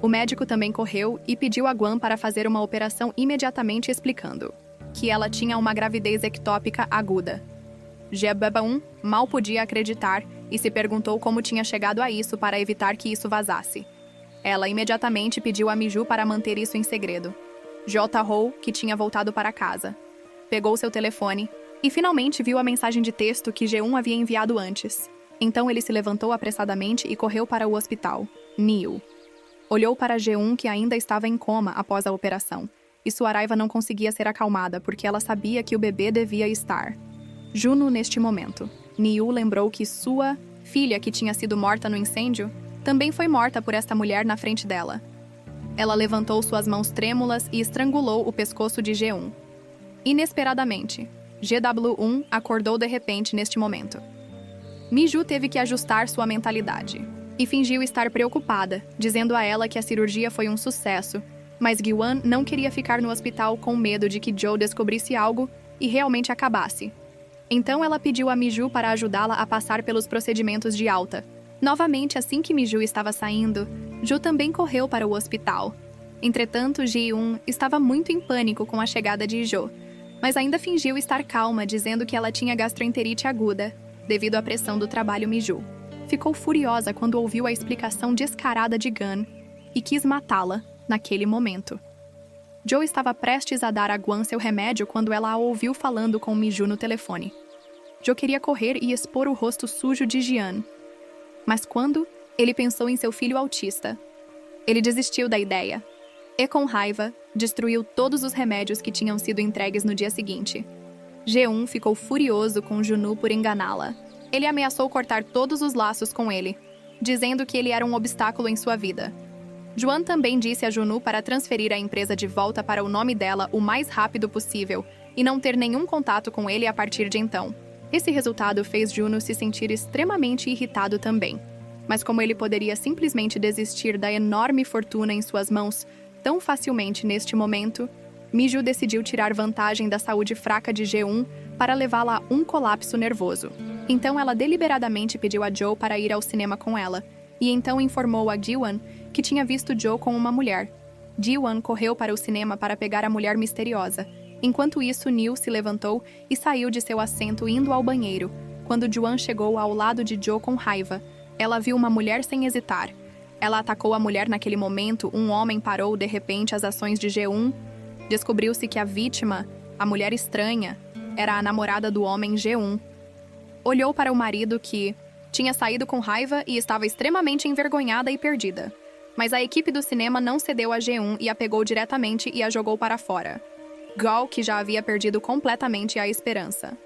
O médico também correu e pediu a Gwan para fazer uma operação imediatamente, explicando que ela tinha uma gravidez ectópica aguda. Jae-baeun mal podia acreditar e se perguntou como tinha chegado a isso para evitar que isso vazasse. Ela imediatamente pediu a Mi-ju para manter isso em segredo. Jae-ho, que tinha voltado para casa, pegou seu telefone e finalmente viu a mensagem de texto que Jeon havia enviado antes. Então ele se levantou apressadamente e correu para o hospital. Neil olhou para Jeon, que ainda estava em coma após a operação, e sua raiva não conseguia ser acalmada porque ela sabia que o bebê devia estar Junwoo neste momento. Neil lembrou que sua filha, que tinha sido morta no incêndio, também foi morta por esta mulher na frente dela. Ela levantou suas mãos trêmulas e estrangulou o pescoço de Jeon. Inesperadamente, GW1 acordou de repente neste momento. Miju teve que ajustar sua mentalidade e fingiu estar preocupada, dizendo a ela que a cirurgia foi um sucesso, mas Gwan não queria ficar no hospital com medo de que Joe descobrisse algo e realmente acabasse. Então ela pediu a Miju para ajudá-la a passar pelos procedimentos de alta. Novamente, assim que Miju estava saindo, Jo também correu para o hospital. Entretanto, Ji-un estava muito em pânico com a chegada de Jo, mas ainda fingiu estar calma, dizendo que ela tinha gastroenterite aguda, devido à pressão do trabalho Miju. Ficou furiosa quando ouviu a explicação descarada de Gun e quis matá-la naquele momento. Jo estava prestes a dar a Gwan seu remédio quando ela a ouviu falando com Miju no telefone. Jo queria correr e expor o rosto sujo de Jian. Mas quando ele pensou em seu filho autista, ele desistiu da ideia. E com raiva, destruiu todos os remédios que tinham sido entregues no dia seguinte. Ji-un ficou furioso com Junu por enganá-la. Ele ameaçou cortar todos os laços com ele, dizendo que ele era um obstáculo em sua vida. Juan também disse a Junu para transferir a empresa de volta para o nome dela o mais rápido possível e não ter nenhum contato com ele a partir de então. Esse resultado fez Juno se sentir extremamente irritado também. Mas como ele poderia simplesmente desistir da enorme fortuna em suas mãos tão facilmente neste momento, Miju decidiu tirar vantagem da saúde fraca de Ji-un para levá-la a um colapso nervoso. Então ela deliberadamente pediu a Joe para ir ao cinema com ela, e então informou a Ji-won que tinha visto Joe com uma mulher. Ji-won correu para o cinema para pegar a mulher misteriosa. Enquanto isso, Neil se levantou e saiu de seu assento indo ao banheiro. Quando Juan chegou ao lado de Joe com raiva, ela viu uma mulher sem hesitar. Ela atacou a mulher naquele momento. Um homem parou de repente as ações de Ji-un. Descobriu-se que a vítima, a mulher estranha, era a namorada do homem Ji-un. Olhou para o marido que tinha saído com raiva e estava extremamente envergonhada e perdida. Mas a equipe do cinema não cedeu a Ji-un e a pegou diretamente e a jogou para fora. Gao, que já havia perdido completamente a esperança.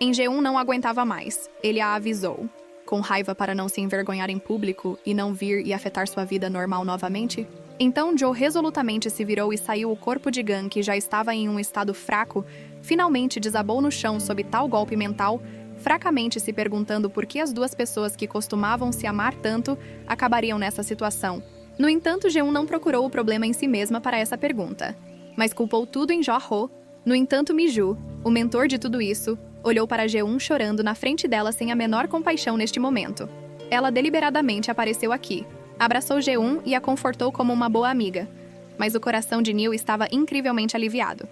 Em Ji-un não aguentava mais. Ele a avisou. Com raiva para não se envergonhar em público e não vir e afetar sua vida normal novamente? Então Joe resolutamente se virou e saiu. O corpo de Gun, que já estava em um estado fraco, finalmente desabou no chão sob tal golpe mental, fracamente se perguntando por que as duas pessoas que costumavam se amar tanto acabariam nessa situação. No entanto, Ji-un não procurou o problema em si mesma para essa pergunta, mas culpou tudo em Jo-ho. No entanto, Miju, o mentor de tudo isso, olhou para Ji-un chorando na frente dela sem a menor compaixão neste momento. Ela deliberadamente apareceu aqui, abraçou Ji-un e a confortou como uma boa amiga, mas o coração de Neil estava incrivelmente aliviado.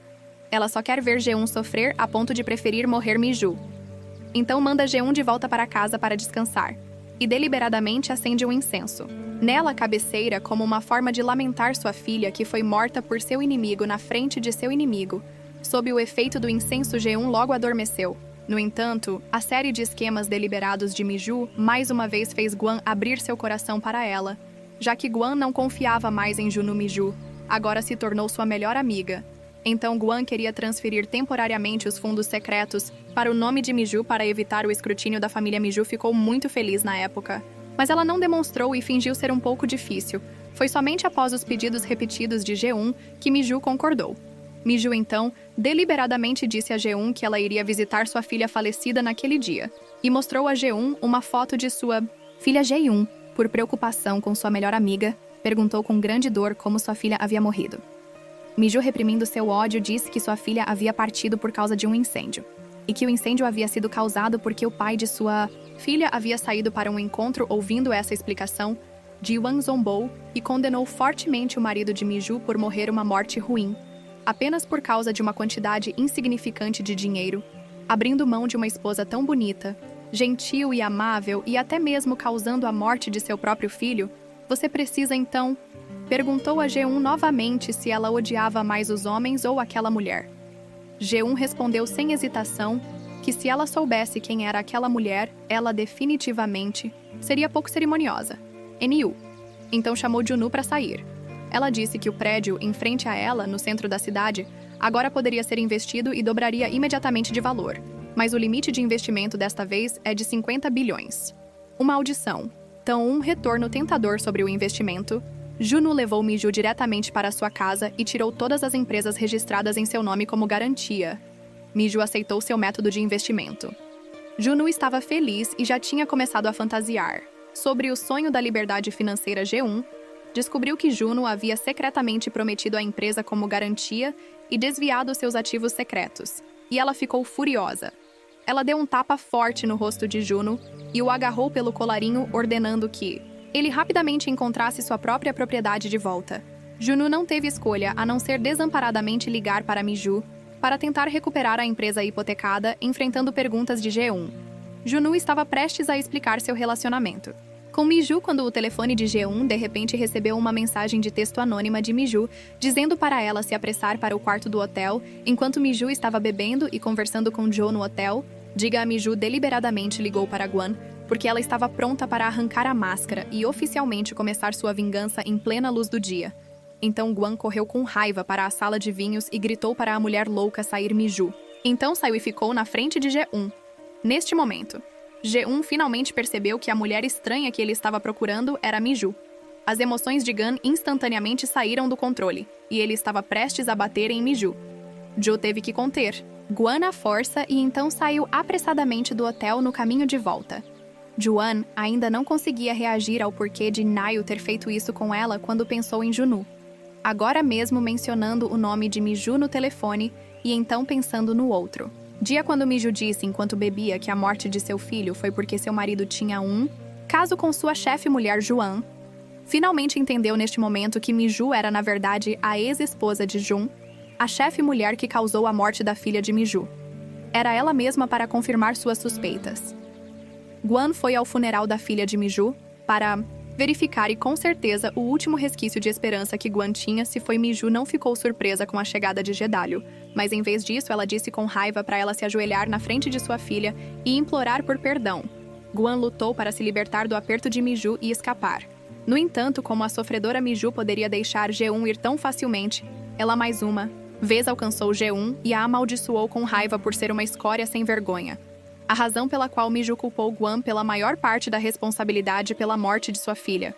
Ela só quer ver Ji-un sofrer a ponto de preferir morrer Miju. Então manda Ji-un de volta para casa para descansar, e deliberadamente acende um incenso. Nela cabeceira como uma forma de lamentar sua filha que foi morta por seu inimigo na frente de seu inimigo. Sob o efeito do incenso, Ji-un logo adormeceu. No entanto, a série de esquemas deliberados de Miju mais uma vez fez Gwan abrir seu coração para ela. Já que Gwan não confiava mais em Junu, Miju agora se tornou sua melhor amiga. Então Gwan queria transferir temporariamente os fundos secretos para o nome de Miju para evitar o escrutínio da família. Miju ficou muito feliz na época, mas ela não demonstrou e fingiu ser um pouco difícil. Foi somente após os pedidos repetidos de Ji-un que Miju concordou. Miju então deliberadamente disse a Ji-un que ela iria visitar sua filha falecida naquele dia e mostrou a Ji-un uma foto de sua filha Ji-un. Por preocupação com sua melhor amiga, perguntou com grande dor como sua filha havia morrido. Miju, reprimindo seu ódio, disse que sua filha havia partido por causa de um incêndio, e que o incêndio havia sido causado porque o pai de sua filha havia saído para um encontro. Ouvindo essa explicação, Ji-won zombou e condenou fortemente o marido de Miju por morrer uma morte ruim, apenas por causa de uma quantidade insignificante de dinheiro, abrindo mão de uma esposa tão bonita, gentil e amável e até mesmo causando a morte de seu próprio filho. Você precisa então... Perguntou a Ji-un novamente se ela odiava mais os homens ou aquela mulher. Ji-un respondeu sem hesitação que se ela soubesse quem era aquela mulher, ela definitivamente seria pouco cerimoniosa. NU. Então chamou Junu para sair. Ela disse que o prédio em frente a ela, no centro da cidade, agora poderia ser investido e dobraria imediatamente de valor. Mas o limite de investimento desta vez é de 50 bilhões. Uma audição. Então, um retorno tentador sobre o investimento. Junu levou Miju diretamente para sua casa e tirou todas as empresas registradas em seu nome como garantia. Miju aceitou seu método de investimento. Junu estava feliz e já tinha começado a fantasiar. Sobre o sonho da liberdade financeira G1, descobriu que Juno havia secretamente prometido à empresa como garantia e desviado seus ativos secretos, e ela ficou furiosa. Ela deu um tapa forte no rosto de Juno e o agarrou pelo colarinho, ordenando que ele rapidamente encontrasse sua própria propriedade de volta. Juno não teve escolha a não ser desamparadamente ligar para Miju para tentar recuperar a empresa hipotecada, enfrentando perguntas de G1. Juno estava prestes a explicar seu relacionamento com Miju quando o telefone de G1 de repente recebeu uma mensagem de texto anônima de Miju, dizendo para ela se apressar para o quarto do hotel, enquanto Miju estava bebendo e conversando com Joe no hotel. Diga a Miju deliberadamente ligou para Guan, porque ela estava pronta para arrancar a máscara e oficialmente começar sua vingança em plena luz do dia. Então Guan correu com raiva para a sala de vinhos e gritou para a mulher louca sair Miju. Então saiu e ficou na frente de G1. Neste momento, G1 finalmente percebeu que a mulher estranha que ele estava procurando era Miju. As emoções de Gun instantaneamente saíram do controle, e ele estava prestes a bater em Miju. Joe teve que conter Guan à força e então saiu apressadamente do hotel no caminho de volta. Juan ainda não conseguia reagir ao porquê de Nayu ter feito isso com ela quando pensou em Junu. Agora mesmo mencionando o nome de Miju no telefone e então pensando no outro. Dia quando Miju disse enquanto bebia que a morte de seu filho foi porque seu marido tinha um caso com sua chefe mulher Juan, finalmente entendeu neste momento que Miju era na verdade a ex-esposa de Jun, a chefe mulher que causou a morte da filha de Miju. Era ela mesma para confirmar suas suspeitas. Guan foi ao funeral da filha de Miju para verificar e com certeza o último resquício de esperança que Guan tinha se foi Miju não ficou surpresa com a chegada de Jedalho, mas em vez disso ela disse com raiva para ela se ajoelhar na frente de sua filha e implorar por perdão. Guan lutou para se libertar do aperto de Miju e escapar. No entanto, como a sofredora Miju poderia deixar G1 ir tão facilmente, ela mais uma vez alcançou G1 e a amaldiçoou com raiva por ser uma escória sem vergonha. A razão pela qual Miju culpou Guan pela maior parte da responsabilidade pela morte de sua filha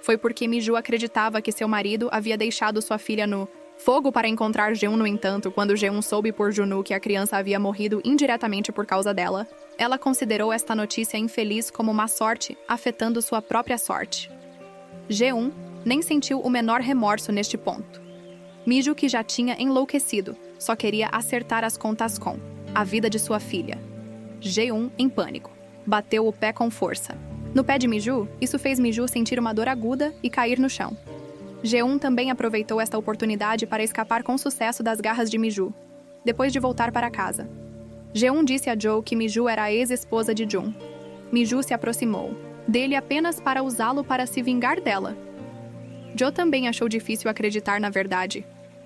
foi porque Miju acreditava que seu marido havia deixado sua filha no fogo para encontrar G1. No entanto, quando G1 soube por Junu que a criança havia morrido indiretamente por causa dela, ela considerou esta notícia infeliz como má sorte, afetando sua própria sorte. G1 nem sentiu o menor remorso neste ponto. Miju, que já tinha enlouquecido, só queria acertar as contas com a vida de sua filha. G1, em pânico, bateu o pé com força. No pé de Miju, isso fez Miju sentir uma dor aguda e cair no chão. G1 também aproveitou esta oportunidade para escapar com sucesso das garras de Miju, depois de voltar para casa. G1 disse a Joe que Miju era a ex-esposa de Jun. Miju se aproximou dele apenas para usá-lo para se vingar dela. Joe também achou difícil acreditar na verdade.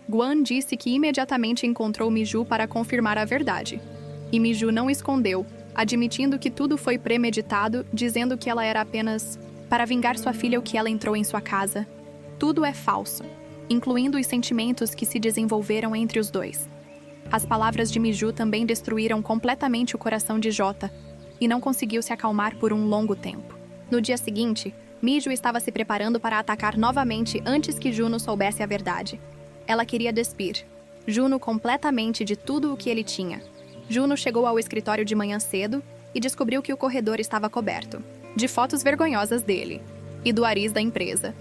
Guan disse que imediatamente encontrou Miju para confirmar a verdade. E Miju não escondeu, admitindo que tudo foi premeditado, dizendo que ela era apenas para vingar sua filha o que ela entrou em sua casa. Tudo é falso, incluindo os sentimentos que se desenvolveram entre os dois. As palavras de Miju também destruíram completamente o coração de Jota, e não conseguiu se acalmar por um longo tempo. No dia seguinte, Miju estava se preparando para atacar novamente antes que Juno soubesse a verdade. Ela queria despir Juno completamente de tudo o que ele tinha. Juno chegou ao escritório de manhã cedo e descobriu que o corredor estava coberto de fotos vergonhosas dele e do Aris da empresa.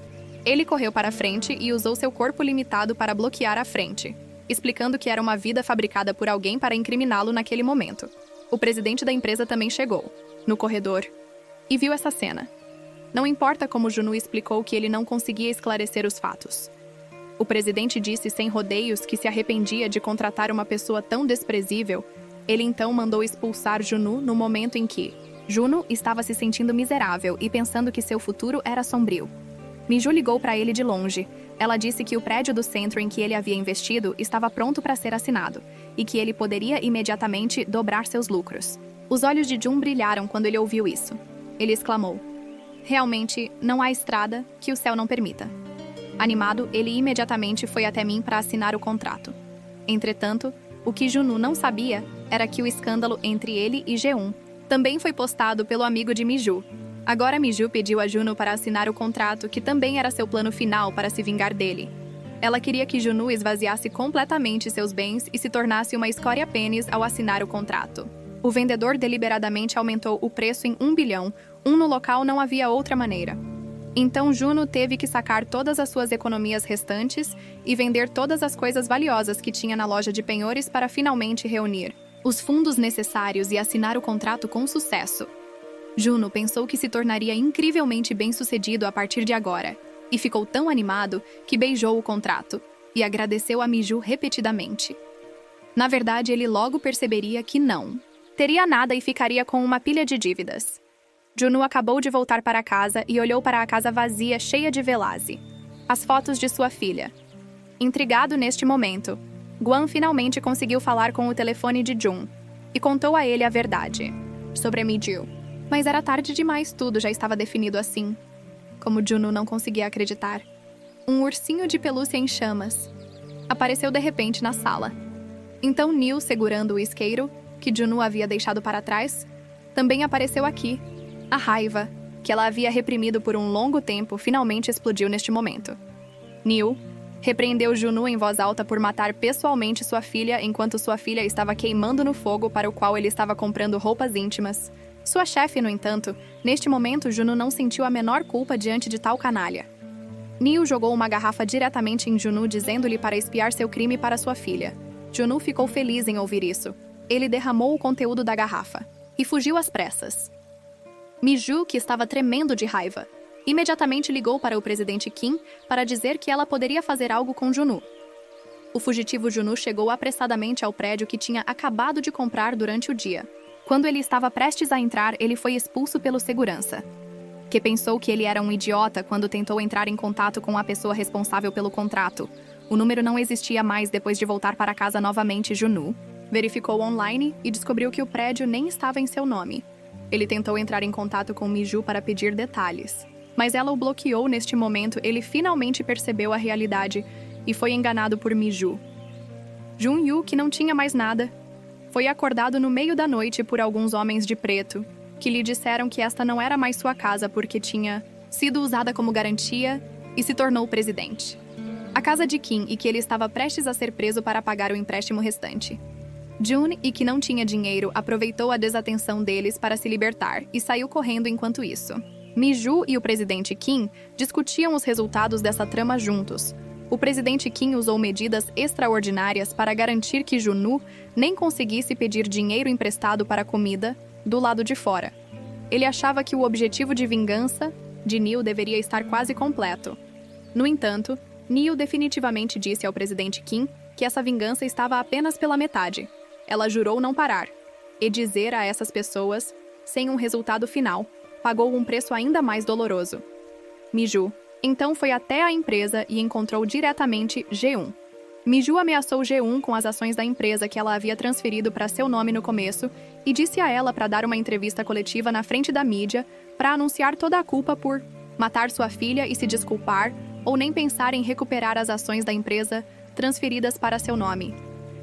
Ele correu para a frente e usou seu corpo limitado para bloquear a frente, explicando que era uma vida fabricada por alguém para incriminá-lo naquele momento. O presidente da empresa também chegou, no corredor, e viu essa cena. Não importa como Junu explicou que ele não conseguia esclarecer os fatos. O presidente disse sem rodeios que se arrependia de contratar uma pessoa tão desprezível. Ele então mandou expulsar Junu no momento em que Juno estava se sentindo miserável e pensando que seu futuro era sombrio. Miju ligou para ele de longe. Ela disse que o prédio do centro em que ele havia investido estava pronto para ser assinado e que ele poderia imediatamente dobrar seus lucros. Os olhos de Jun brilharam quando ele ouviu isso. Ele exclamou: "Realmente, não há estrada que o céu não permita." Animado, ele imediatamente foi até mim para assinar o contrato. Entretanto, o que Junu não sabia era que o escândalo entre ele e G1 também foi postado pelo amigo de Miju. Agora Miju pediu a Juno para assinar o contrato, que também era seu plano final para se vingar dele. Ela queria que Junu esvaziasse completamente seus bens e se tornasse uma escória pênis ao assinar o contrato. O vendedor deliberadamente aumentou o preço em 1 bilhão, no local não havia outra maneira. Então Juno teve que sacar todas as suas economias restantes e vender todas as coisas valiosas que tinha na loja de penhores para finalmente reunir os fundos necessários e assinar o contrato com sucesso. Juno pensou que se tornaria incrivelmente bem-sucedido a partir de agora, e ficou tão animado que beijou o contrato e agradeceu a Miju repetidamente. Na verdade, ele logo perceberia que não teria nada e ficaria com uma pilha de dívidas. Juno acabou de voltar para casa e olhou para a casa vazia, cheia de Velase. As fotos de sua filha. Intrigado neste momento, Guan finalmente conseguiu falar com o telefone de Jun e contou a ele a verdade sobre a Miju. Mas era tarde demais, tudo já estava definido assim. Como Juno não conseguia acreditar. Um ursinho de pelúcia em chamas apareceu de repente na sala. Então Neil, segurando o isqueiro, que Juno havia deixado para trás, também apareceu aqui. A raiva, que ela havia reprimido por um longo tempo, finalmente explodiu neste momento. Neil repreendeu Juno em voz alta por matar pessoalmente sua filha enquanto sua filha estava queimando no fogo para o qual ele estava comprando roupas íntimas. Sua chefe, no entanto, neste momento Juno não sentiu a menor culpa diante de tal canalha. Neil jogou uma garrafa diretamente em Juno, dizendo-lhe para espiar seu crime para sua filha. Juno ficou feliz em ouvir isso. Ele derramou o conteúdo da garrafa e fugiu às pressas. Miju, que estava tremendo de raiva, imediatamente ligou para o presidente Kim para dizer que ela poderia fazer algo com Juno. O fugitivo Juno chegou apressadamente ao prédio que tinha acabado de comprar durante o dia. Quando ele estava prestes a entrar, ele foi expulso pelo segurança, que pensou que ele era um idiota quando tentou entrar em contato com a pessoa responsável pelo contrato. O número não existia mais depois de voltar para casa novamente. Juno verificou online e descobriu que o prédio nem estava em seu nome. Ele tentou entrar em contato com Miju para pedir detalhes, mas ela o bloqueou. Neste momento, ele finalmente percebeu a realidade e foi enganado por Miju. Jun-Yu, que não tinha mais nada, foi acordado no meio da noite por alguns homens de preto, que lhe disseram que esta não era mais sua casa porque tinha sido usada como garantia e se tornou presidente. A casa de Kim, e que ele estava prestes a ser preso para pagar o empréstimo restante. Jun, e que não tinha dinheiro, aproveitou a desatenção deles para se libertar e saiu correndo enquanto isso. Miju e o presidente Kim discutiam os resultados dessa trama juntos. O presidente Kim usou medidas extraordinárias para garantir que Juno nem conseguisse pedir dinheiro emprestado para comida do lado de fora. Ele achava que o objetivo de vingança de Neil deveria estar quase completo. No entanto, Neil definitivamente disse ao presidente Kim que essa vingança estava apenas pela metade. Ela jurou não parar e dizer a essas pessoas, sem um resultado final, pagou um preço ainda mais doloroso. Miju então foi até a empresa e encontrou diretamente G1. Miju ameaçou G1 com as ações da empresa que ela havia transferido para seu nome no começo e disse a ela para dar uma entrevista coletiva na frente da mídia para anunciar toda a culpa por matar sua filha e se desculpar ou nem pensar em recuperar as ações da empresa transferidas para seu nome.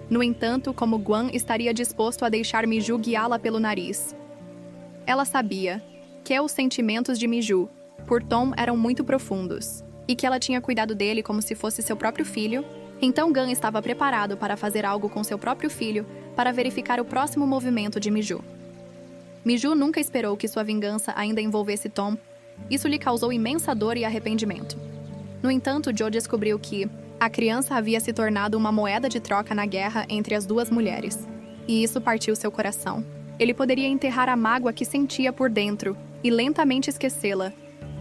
No entanto, como Guan estaria disposto a deixar Miju guiá-la pelo nariz. Ela sabia que os sentimentos de Miju por Tom eram muito profundos, e que ela tinha cuidado dele como se fosse seu próprio filho. Então Gun estava preparado para fazer algo com seu próprio filho para verificar o próximo movimento de Miju. Miju nunca esperou que sua vingança ainda envolvesse Tom. Isso lhe causou imensa dor e arrependimento. No entanto, Joe descobriu que a criança havia se tornado uma moeda de troca na guerra entre as duas mulheres, e isso partiu seu coração. Ele poderia enterrar a mágoa que sentia por dentro e lentamente esquecê-la.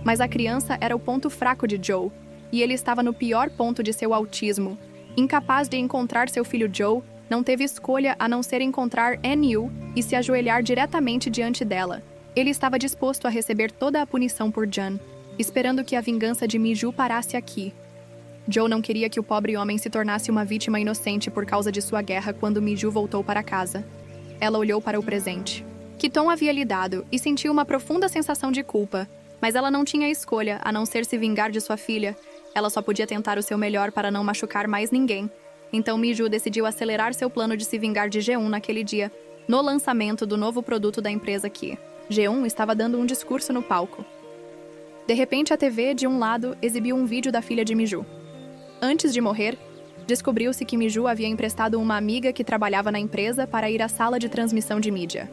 Mas a criança era o ponto fraco de Joe, e ele estava no pior ponto de seu autismo. Incapaz de encontrar seu filho Joe, não teve escolha a não ser encontrar N.U. e se ajoelhar diretamente diante dela. Ele estava disposto a receber toda a punição por Jan, esperando que a vingança de Miju parasse aqui. Joe não queria que o pobre homem se tornasse uma vítima inocente por causa de sua guerra quando Miju voltou para casa. Ela olhou para o presente que Tom havia lhe dado e sentiu uma profunda sensação de culpa. Mas ela não tinha escolha a não ser se vingar de sua filha. Ela só podia tentar o seu melhor para não machucar mais ninguém. Então Miju decidiu acelerar seu plano de se vingar de G1 naquele dia, no lançamento do novo produto da empresa que G1 estava dando um discurso no palco. De repente, a TV de um lado exibiu um vídeo da filha de Miju. Antes de morrer, Descobriu-se que Miju havia emprestado uma amiga que trabalhava na empresa para ir à sala de transmissão de mídia.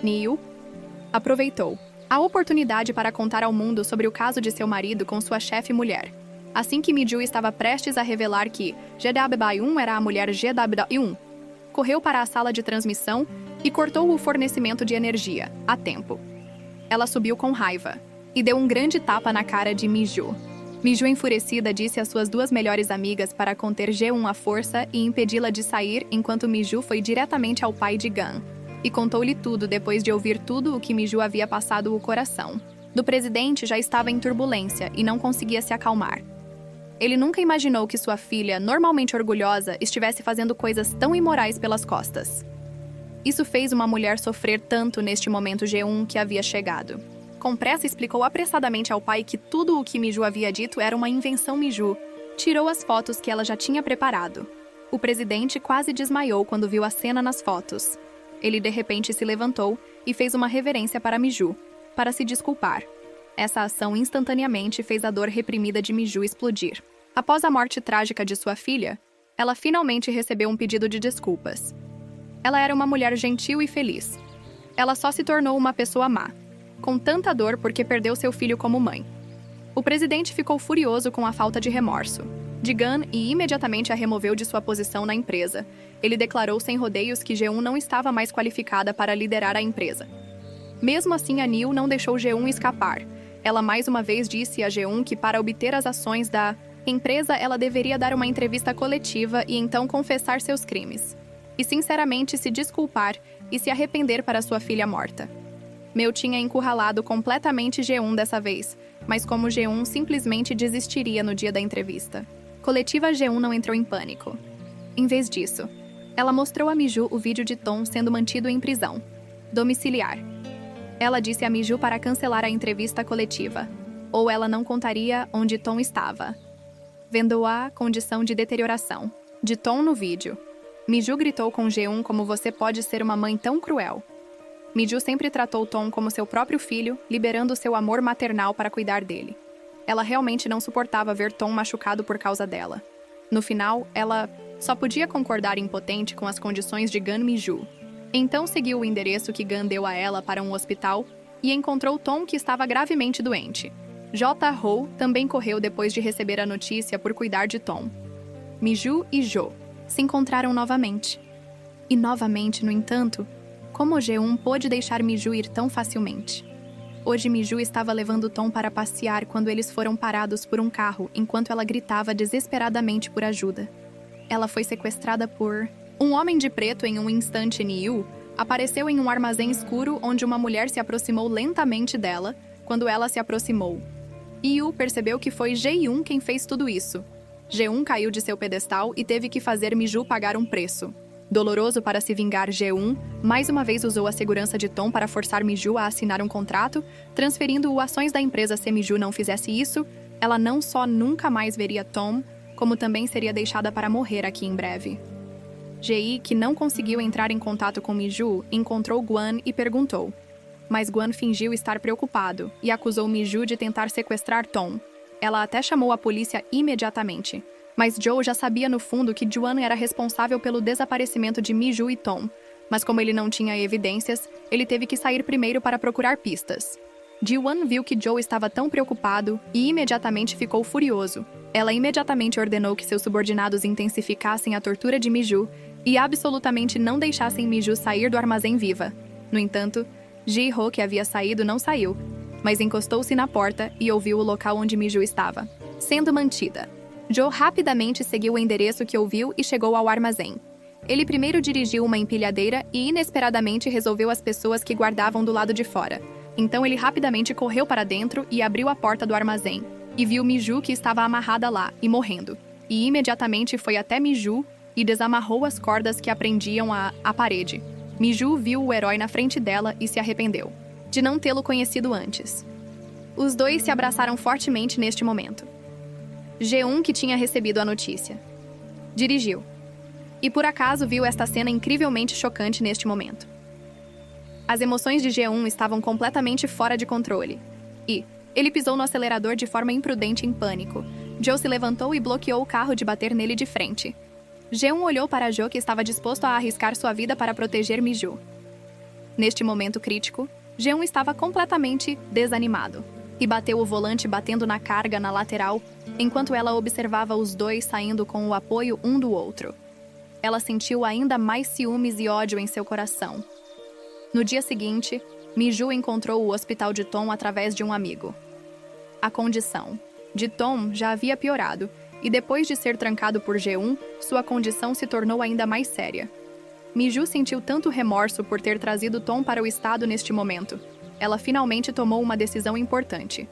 Neil aproveitou a oportunidade para contar ao mundo sobre o caso de seu marido com sua chefe mulher. Assim que Miju estava prestes a revelar que GW1 era a mulher GW1, correu para a sala de transmissão e cortou o fornecimento de energia, a tempo. Ela subiu com raiva e deu um grande tapa na cara de Miju. Miju, enfurecida, disse às suas duas melhores amigas para conter G1 à força e impedi-la de sair, enquanto Miju foi diretamente ao pai de Gun e contou-lhe tudo depois de ouvir tudo o que Miju havia passado o coração. Do presidente já estava em turbulência e não conseguia se acalmar. Ele nunca imaginou que sua filha, normalmente orgulhosa, estivesse fazendo coisas tão imorais pelas costas. Isso fez uma mulher sofrer tanto neste momento G1 que havia chegado. Com pressa, explicou apressadamente ao pai que tudo o que Miju havia dito era uma invenção Miju. Tirou as fotos que ela já tinha preparado. O presidente quase desmaiou quando viu a cena nas fotos. Ele de repente se levantou e fez uma reverência para Miju, para se desculpar. Essa ação instantaneamente fez a dor reprimida de Miju explodir. Após a morte trágica de sua filha, ela finalmente recebeu um pedido de desculpas. Ela era uma mulher gentil e feliz. Ela só se tornou uma pessoa má, com tanta dor porque perdeu seu filho como mãe. O presidente ficou furioso com a falta de remorso de Gun e imediatamente a removeu de sua posição na empresa. Ele declarou sem rodeios que G1 não estava mais qualificada para liderar a empresa. Mesmo assim, a Neil não deixou G1 escapar. Ela mais uma vez disse a G1 que para obter as ações da empresa, ela deveria dar uma entrevista coletiva e então confessar seus crimes. E sinceramente se desculpar e se arrepender para sua filha morta. Mel tinha encurralado completamente G1 dessa vez, mas como G1 simplesmente desistiria no dia da entrevista. Coletiva G1 não entrou em pânico. Em vez disso, ela mostrou a Miju o vídeo de Tom sendo mantido em prisão domiciliar. Ela disse a Miju para cancelar a entrevista coletiva, ou ela não contaria onde Tom estava, vendo a condição de deterioração de Tom no vídeo. Miju gritou com G1 como você pode ser uma mãe tão cruel. Miju sempre tratou Tom como seu próprio filho, liberando seu amor maternal para cuidar dele. Ela realmente não suportava ver Tom machucado por causa dela. No final, ela só podia concordar impotente com as condições de Gun Miju. Então seguiu o endereço que Gun deu a ela para um hospital e encontrou Tom, que estava gravemente doente. J. Ho também correu depois de receber a notícia por cuidar de Tom. Miju e Jo se encontraram novamente. E novamente, no entanto, como G1 pôde deixar Miju ir tão facilmente? Hoje Miju estava levando Tom para passear quando eles foram parados por um carro enquanto ela gritava desesperadamente por ajuda. Ela foi sequestrada por um homem de preto. Em um instante, Neil apareceu em um armazém escuro onde uma mulher se aproximou lentamente dela quando ela se aproximou. Yu percebeu que foi G1 quem fez tudo isso. G1 caiu de seu pedestal e teve que fazer Miju pagar um preço doloroso para se vingar. G1 mais uma vez usou a segurança de Tom para forçar Miju a assinar um contrato, transferindo-o ações da empresa. Se Miju não fizesse isso, ela não só nunca mais veria Tom, como também seria deixada para morrer aqui em breve. Ji, que não conseguiu entrar em contato com Miju, encontrou Guan e perguntou. Mas Guan fingiu estar preocupado e acusou Miju de tentar sequestrar Tom. Ela até chamou a polícia imediatamente. Mas Joe já sabia no fundo que Juan era responsável pelo desaparecimento de Miju e Tom. Mas como ele não tinha evidências, ele teve que sair primeiro para procurar pistas. Juan viu que Joe estava tão preocupado e imediatamente ficou furioso. Ela imediatamente ordenou que seus subordinados intensificassem a tortura de Miju e absolutamente não deixassem Miju sair do armazém viva. No entanto, Ji-ho, que havia saído, não saiu, mas encostou-se na porta e ouviu o local onde Miju estava sendo mantida. Joe rapidamente seguiu o endereço que ouviu e chegou ao armazém. Ele primeiro dirigiu uma empilhadeira e inesperadamente resolveu as pessoas que guardavam do lado de fora. Então ele rapidamente correu para dentro e abriu a porta do armazém. E viu Miju, que estava amarrada lá e morrendo. E imediatamente foi até Miju e desamarrou as cordas que a prendiam à parede. Miju viu o herói na frente dela e se arrependeu de não tê-lo conhecido antes. Os dois se abraçaram fortemente neste momento. G1, que tinha recebido a notícia, dirigiu. E por acaso viu esta cena incrivelmente chocante neste momento. As emoções de G1 estavam completamente fora de controle. E ele pisou no acelerador de forma imprudente em pânico. Jo se levantou e bloqueou o carro de bater nele de frente. Jeon olhou para Jo, que estava disposto a arriscar sua vida para proteger Mi-ju. Neste momento crítico, Jeon estava completamente desanimado e bateu o volante batendo na carga na lateral, enquanto ela observava os dois saindo com o apoio um do outro. Ela sentiu ainda mais ciúmes e ódio em seu coração. No dia seguinte, Mi-ju encontrou o hospital de Tom através de um amigo. A condição de Tom já havia piorado, e depois de ser trancado por Jeon, sua condição se tornou ainda mais séria. Mi-ju sentiu tanto remorso por ter trazido Tom para o estado neste momento. Ela finalmente tomou uma decisão importante.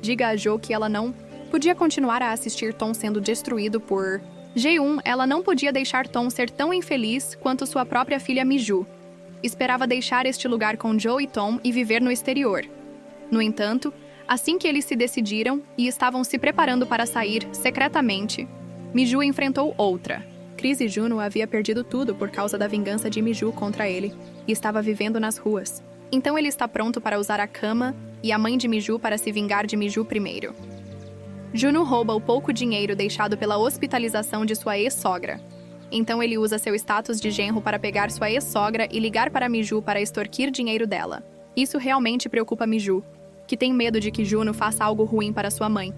Diga a Jo que ela não podia continuar a assistir Tom sendo destruído por Jeon. Ela não podia deixar Tom ser tão infeliz quanto sua própria filha Mi-ju. Esperava deixar este lugar com Jo e Tom e viver no exterior. No entanto, assim que eles se decidiram e estavam se preparando para sair secretamente, Mi-ju enfrentou outra. Chris e Juno havia perdido tudo por causa da vingança de Mi-ju contra ele e estava vivendo nas ruas. Então ele está pronto para usar a cama e a mãe de Mi-ju para se vingar de Mi-ju primeiro. Juno rouba o pouco dinheiro deixado pela hospitalização de sua ex-sogra. Então ele usa seu status de genro para pegar sua ex-sogra e ligar para Mi-ju para extorquir dinheiro dela. Isso realmente preocupa Mi-ju, que tem medo de que Juno faça algo ruim para sua mãe.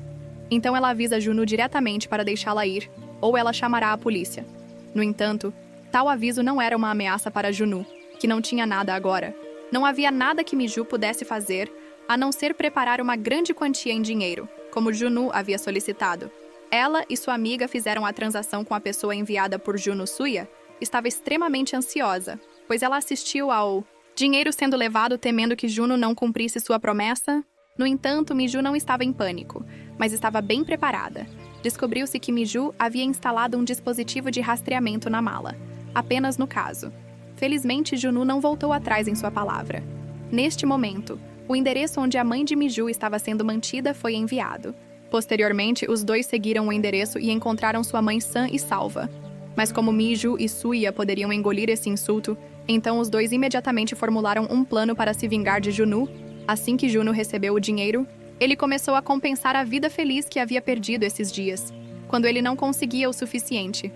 Então ela avisa Juno diretamente para deixá-la ir, ou ela chamará a polícia. No entanto, tal aviso não era uma ameaça para Juno, que não tinha nada agora. Não havia nada que Mi-ju pudesse fazer, a não ser preparar uma grande quantia em dinheiro, como Juno havia solicitado. Ela e sua amiga fizeram a transação com a pessoa enviada por Juno Suya. Estava extremamente ansiosa, pois ela assistiu ao dinheiro sendo levado temendo que Juno não cumprisse sua promessa. No entanto, Mi-ju não estava em pânico, mas estava bem preparada. Descobriu-se que Mi-ju havia instalado um dispositivo de rastreamento na mala, apenas no caso. Felizmente, Juno não voltou atrás em sua palavra. Neste momento, o endereço onde a mãe de Mi-ju estava sendo mantida foi enviado. Posteriormente, os dois seguiram o endereço e encontraram sua mãe sã e salva. Mas como Mi-ju e Suya poderiam engolir esse insulto, então os dois imediatamente formularam um plano para se vingar de Juno. Assim que Juno recebeu o dinheiro, ele começou a compensar a vida feliz que havia perdido esses dias, quando ele não conseguia o suficiente.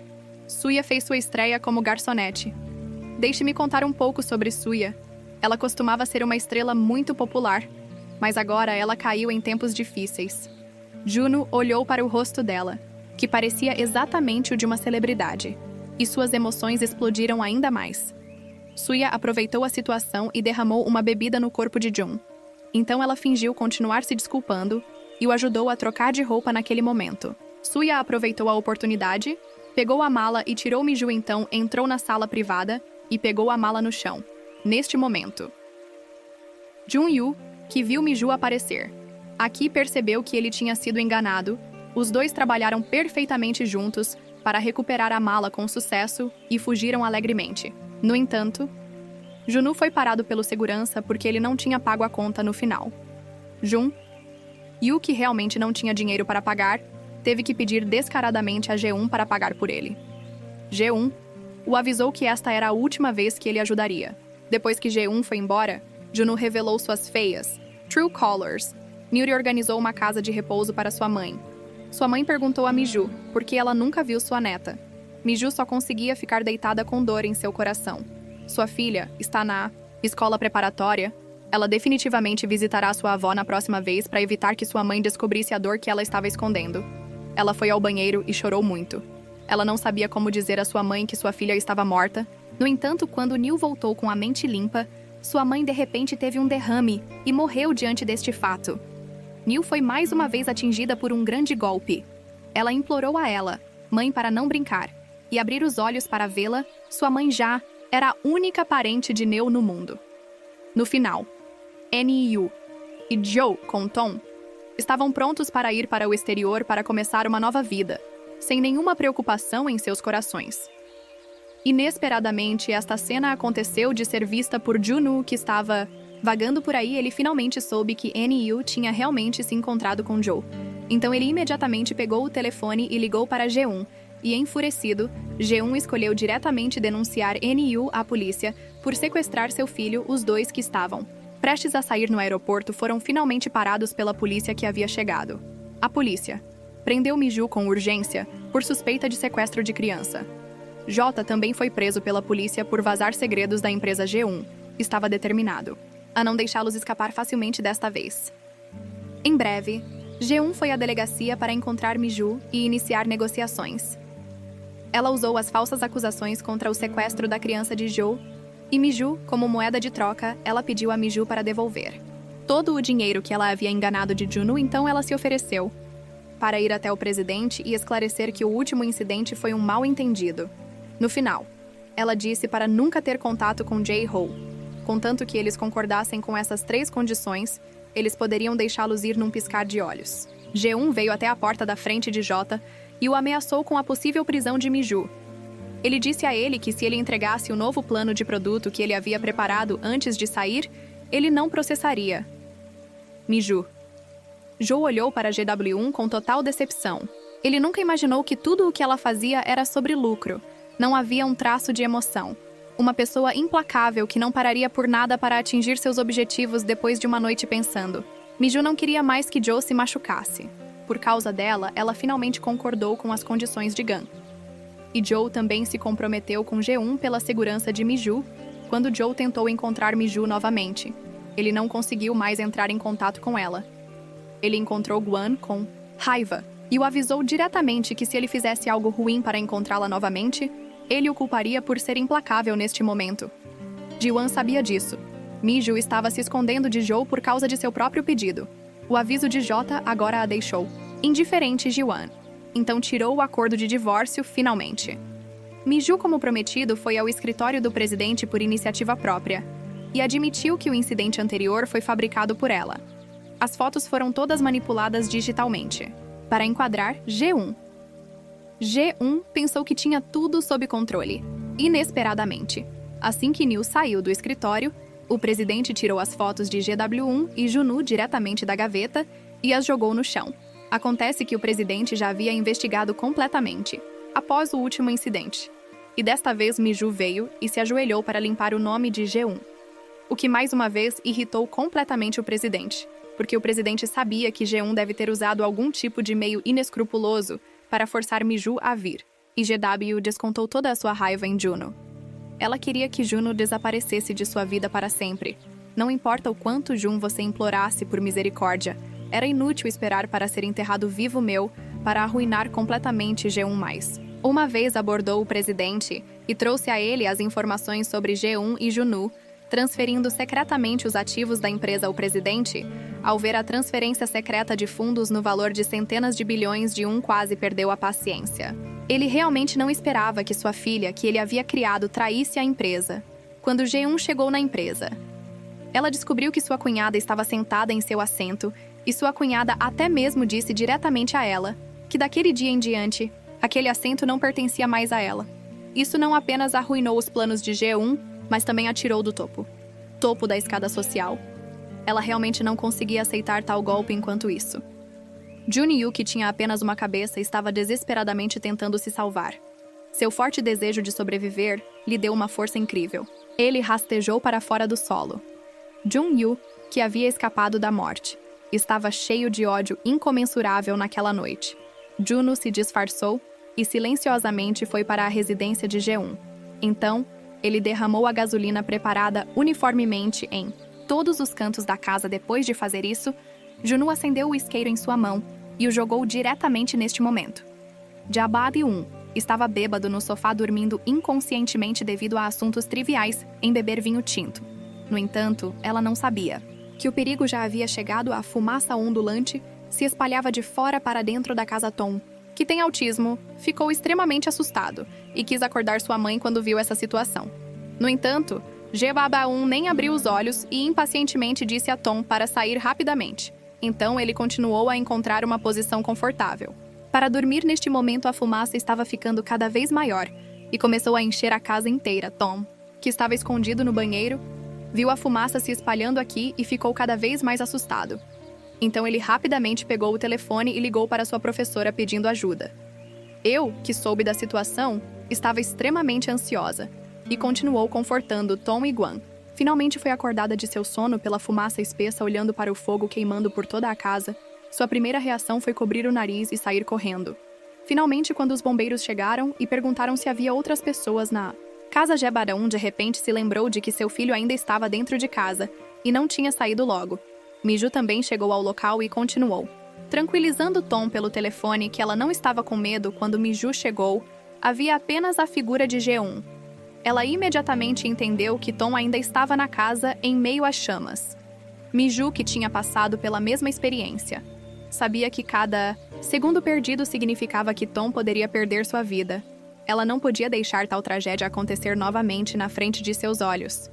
Suya fez sua estreia como garçonete. Deixe-me contar um pouco sobre Suya. Ela costumava ser uma estrela muito popular, mas agora ela caiu em tempos difíceis. Juno olhou para o rosto dela, que parecia exatamente o de uma celebridade, e suas emoções explodiram ainda mais. Suya aproveitou a situação e derramou uma bebida no corpo de Jun. Então ela fingiu continuar se desculpando e o ajudou a trocar de roupa naquele momento. Suya aproveitou a oportunidade, pegou a mala e tirou Mi-ju. Então entrou na sala privada e pegou a mala no chão. Neste momento, Jun-yu, que viu Mi-ju aparecer, aqui percebeu que ele tinha sido enganado. Os dois trabalharam perfeitamente juntos para recuperar a mala com sucesso e fugiram alegremente. No entanto, Juno foi parado pelo segurança porque ele não tinha pago a conta no final. Jun-yu, que realmente não tinha dinheiro para pagar, teve que pedir descaradamente a Jeon para pagar por ele. Jeon o avisou que esta era a última vez que ele ajudaria. Depois que Jeon foi embora, Juno revelou suas feias true colors. Nuri organizou uma casa de repouso para sua mãe. Sua mãe perguntou a Mi-ju por que ela nunca viu sua neta. Mi-ju só conseguia ficar deitada com dor em seu coração. Sua filha está na escola preparatória. Ela definitivamente visitará sua avó na próxima vez para evitar que sua mãe descobrisse a dor que ela estava escondendo. Ela foi ao banheiro e chorou muito. Ela não sabia como dizer à sua mãe que sua filha estava morta. No entanto, quando Neil voltou com a mente limpa, sua mãe de repente teve um derrame e morreu diante deste fato. Neil foi mais uma vez atingida por um grande golpe. Ela implorou a ela, mãe, para não brincar, e abrir os olhos para vê-la. Sua mãe já era a única parente de Neil no mundo. No final, N.Yu e Joe, com Tom, estavam prontos para ir para o exterior para começar uma nova vida, sem nenhuma preocupação em seus corações. Inesperadamente, esta cena aconteceu de ser vista por Juno, que estava vagando por aí. Ele finalmente soube que N.Yu tinha realmente se encontrado com Joe. Então ele imediatamente pegou o telefone e ligou para Jeon. E enfurecido, Jeon escolheu diretamente denunciar N.Yu à polícia por sequestrar seu filho. Os dois que estavam prestes a sair no aeroporto foram finalmente parados pela polícia que havia chegado. A polícia prendeu Miju com urgência por suspeita de sequestro de criança. Jota também foi preso pela polícia por vazar segredos da empresa G1. Estava determinado a não deixá-los escapar facilmente desta vez. Em breve, G1 foi à delegacia para encontrar Miju e iniciar negociações. Ela usou as falsas acusações contra o sequestro da criança de Jo, e Miju, como moeda de troca, ela pediu a Miju para devolver todo o dinheiro que ela havia enganado de Junu, então ela se ofereceu para ir até o presidente e esclarecer que o último incidente foi um mal-entendido. No final, ela disse para nunca ter contato com Jae-ho. Contanto que eles concordassem com essas 3 condições, eles poderiam deixá-los ir num piscar de olhos. G1 veio até a porta da frente de Jota e o ameaçou com a possível prisão de Miju. Ele disse a ele que se ele entregasse o novo plano de produto que ele havia preparado antes de sair, ele não processaria Miju. Jo olhou para GW1 com total decepção. Ele nunca imaginou que tudo o que ela fazia era sobre lucro. Não havia um traço de emoção. Uma pessoa implacável que não pararia por nada para atingir seus objetivos depois de uma noite pensando. Miju não queria mais que Jo se machucasse. Por causa dela, ela finalmente concordou com as condições de Gun. E Jo também se comprometeu com G1 pela segurança de Miju, quando Jo tentou encontrar Miju novamente. Ele não conseguiu mais entrar em contato com ela. Ele encontrou Guan com raiva e o avisou diretamente que se ele fizesse algo ruim para encontrá-la novamente, ele o culparia por ser implacável neste momento. Ji-wan sabia disso. Miju estava se escondendo de Jo por causa de seu próprio pedido. O aviso de Jota agora a deixou indiferente Ji-wan. Então tirou o acordo de divórcio finalmente. Miju, como prometido, foi ao escritório do presidente por iniciativa própria e admitiu que o incidente anterior foi fabricado por ela. As fotos foram todas manipuladas digitalmente para enquadrar G1. G1 pensou que tinha tudo sob controle, inesperadamente. Assim que Neil saiu do escritório, o presidente tirou as fotos de GW1 e Junu diretamente da gaveta e as jogou no chão. Acontece que o presidente já havia investigado completamente, após o último incidente. E desta vez Miju veio e se ajoelhou para limpar o nome de G1. O que mais uma vez irritou completamente o presidente, porque o presidente sabia que G1 deve ter usado algum tipo de meio inescrupuloso para forçar Miju a vir, e GW descontou toda a sua raiva em Juno. Ela queria que Juno desaparecesse de sua vida para sempre. Não importa o quanto Jun você implorasse por misericórdia, era inútil esperar para ser enterrado vivo para arruinar completamente G1+. Uma vez abordou o presidente e trouxe a ele as informações sobre G1 e Junu, transferindo secretamente os ativos da empresa ao presidente. Ao ver a transferência secreta de fundos no valor de centenas de bilhões quase perdeu a paciência. Ele realmente não esperava que sua filha, que ele havia criado, traísse a empresa. Quando G1 chegou na empresa, ela descobriu que sua cunhada estava sentada em seu assento e sua cunhada até mesmo disse diretamente a ela que daquele dia em diante, aquele assento não pertencia mais a ela. Isso não apenas arruinou os planos de G1, mas também a tirou do topo da escada social. Ela realmente não conseguia aceitar tal golpe enquanto isso. Junyu, que tinha apenas uma cabeça, estava desesperadamente tentando se salvar. Seu forte desejo de sobreviver lhe deu uma força incrível. Ele rastejou para fora do solo. Junyu, que havia escapado da morte, estava cheio de ódio incomensurável naquela noite. Juno se disfarçou e silenciosamente foi para a residência de G1. Então, ele derramou a gasolina preparada uniformemente em todos os cantos da casa. Depois de fazer isso, Junu acendeu o isqueiro em sua mão e o jogou diretamente neste momento. Jabari-1 estava bêbado no sofá dormindo inconscientemente devido a assuntos triviais em beber vinho tinto. No entanto, ela não sabia que o perigo já havia chegado. A fumaça ondulante se espalhava de fora para dentro da casa. Tom, que tem autismo, ficou extremamente assustado e quis acordar sua mãe quando viu essa situação. No entanto, Jebaba-1 nem abriu os olhos e impacientemente disse a Tom para sair rapidamente. Então ele continuou a encontrar uma posição confortável. Para dormir neste momento, a fumaça estava ficando cada vez maior e começou a encher a casa inteira. Tom, que estava escondido no banheiro, viu a fumaça se espalhando aqui e ficou cada vez mais assustado. Então ele rapidamente pegou o telefone e ligou para sua professora pedindo ajuda. Eu, que soube da situação, estava extremamente ansiosa e continuou confortando Tom e Guan. Finalmente foi acordada de seu sono pela fumaça espessa olhando para o fogo queimando por toda a casa Sua primeira reação foi cobrir o nariz e sair correndo. Finalmente, quando os bombeiros chegaram e perguntaram se havia outras pessoas na casa, Jebarão de repente se lembrou de que seu filho ainda estava dentro de casa e não tinha saído logo. Miju também chegou ao local e continuou, tranquilizando Tom pelo telefone que ela não estava com medo. Quando Miju chegou, havia apenas a figura de Jeon. Ela imediatamente entendeu que Tom ainda estava na casa em meio às chamas. Miju, que tinha passado pela mesma experiência, sabia que cada segundo perdido significava que Tom poderia perder sua vida. Ela não podia deixar tal tragédia acontecer novamente na frente de seus olhos.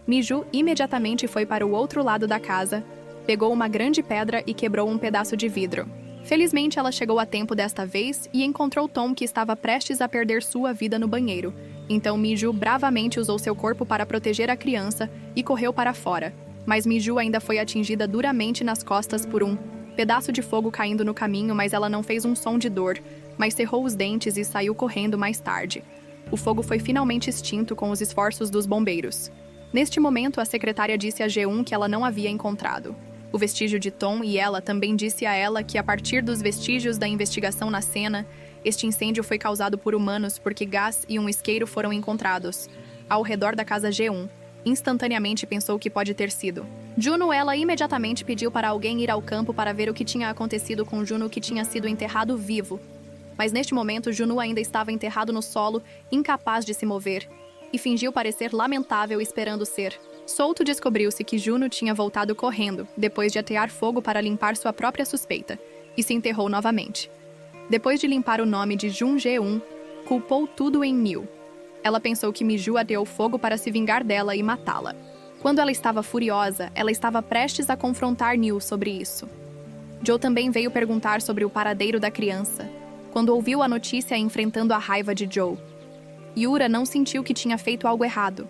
Miju imediatamente foi para o outro lado da casa, pegou uma grande pedra e quebrou um pedaço de vidro. Felizmente, ela chegou a tempo desta vez e encontrou Tom, que estava prestes a perder sua vida no banheiro. Então Miju bravamente usou seu corpo para proteger a criança e correu para fora. Mas Miju ainda foi atingida duramente nas costas por um pedaço de fogo caindo no caminho, mas ela não fez um som de dor, mas cerrou os dentes e saiu correndo mais tarde. O fogo foi finalmente extinto com os esforços dos bombeiros. Neste momento, a secretária disse a G1 que ela não havia encontrado o vestígio de Tom, e ela também disse a ela que, a partir dos vestígios da investigação na cena, este incêndio foi causado por humanos porque gás e um isqueiro foram encontrados ao redor da casa G1. Instantaneamente pensou que pode ter sido Juno. Ela imediatamente pediu para alguém ir ao campo para ver o que tinha acontecido com Juno, que tinha sido enterrado vivo. Mas neste momento, Juno ainda estava enterrado no solo, incapaz de se mover, e fingiu parecer lamentável, esperando ser solto. Descobriu-se que Juno tinha voltado correndo, depois de atear fogo para limpar sua própria suspeita, e se enterrou novamente. Depois de limpar o nome de Jun Ge-un, culpou tudo em Miu. Ela pensou que Miju ateou fogo para se vingar dela e matá-la. Quando ela estava furiosa, ela estava prestes a confrontar Niu sobre isso. Joe também veio perguntar sobre o paradeiro da criança, quando ouviu a notícia, enfrentando a raiva de Joe. Yura não sentiu que tinha feito algo errado.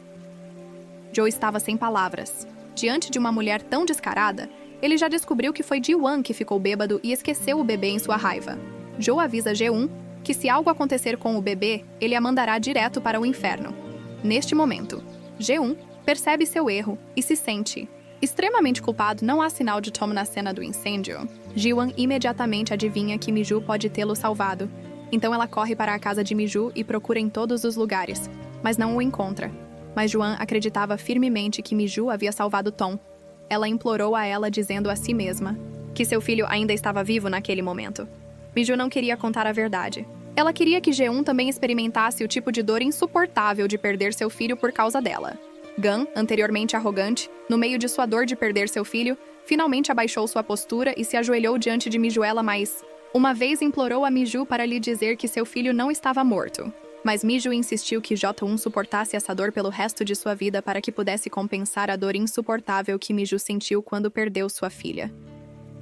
Joe estava sem palavras. Diante de uma mulher tão descarada, ele já descobriu que foi Ji-wan que ficou bêbado e esqueceu o bebê em sua raiva. Joe avisa G1 que se algo acontecer com o bebê, ele a mandará direto para o inferno. Neste momento, G1 percebe seu erro e se sente extremamente culpado. Não há sinal de Tom na cena do incêndio. Ji-wan imediatamente adivinha que Miju pode tê-lo salvado. Então ela corre para a casa de Miju e procura em todos os lugares, mas não o encontra. Mas Juan acreditava firmemente que Miju havia salvado Tom. Ela implorou a ela, dizendo a si mesma que seu filho ainda estava vivo naquele momento. Miju não queria contar a verdade. Ela queria que G1 também experimentasse o tipo de dor insuportável de perder seu filho por causa dela. Gun, anteriormente arrogante, no meio de sua dor de perder seu filho, finalmente abaixou sua postura e se ajoelhou diante de Miju. Ela mais uma vez implorou a Miju para lhe dizer que seu filho não estava morto. Mas Miju insistiu que J1 suportasse essa dor pelo resto de sua vida para que pudesse compensar a dor insuportável que Miju sentiu quando perdeu sua filha.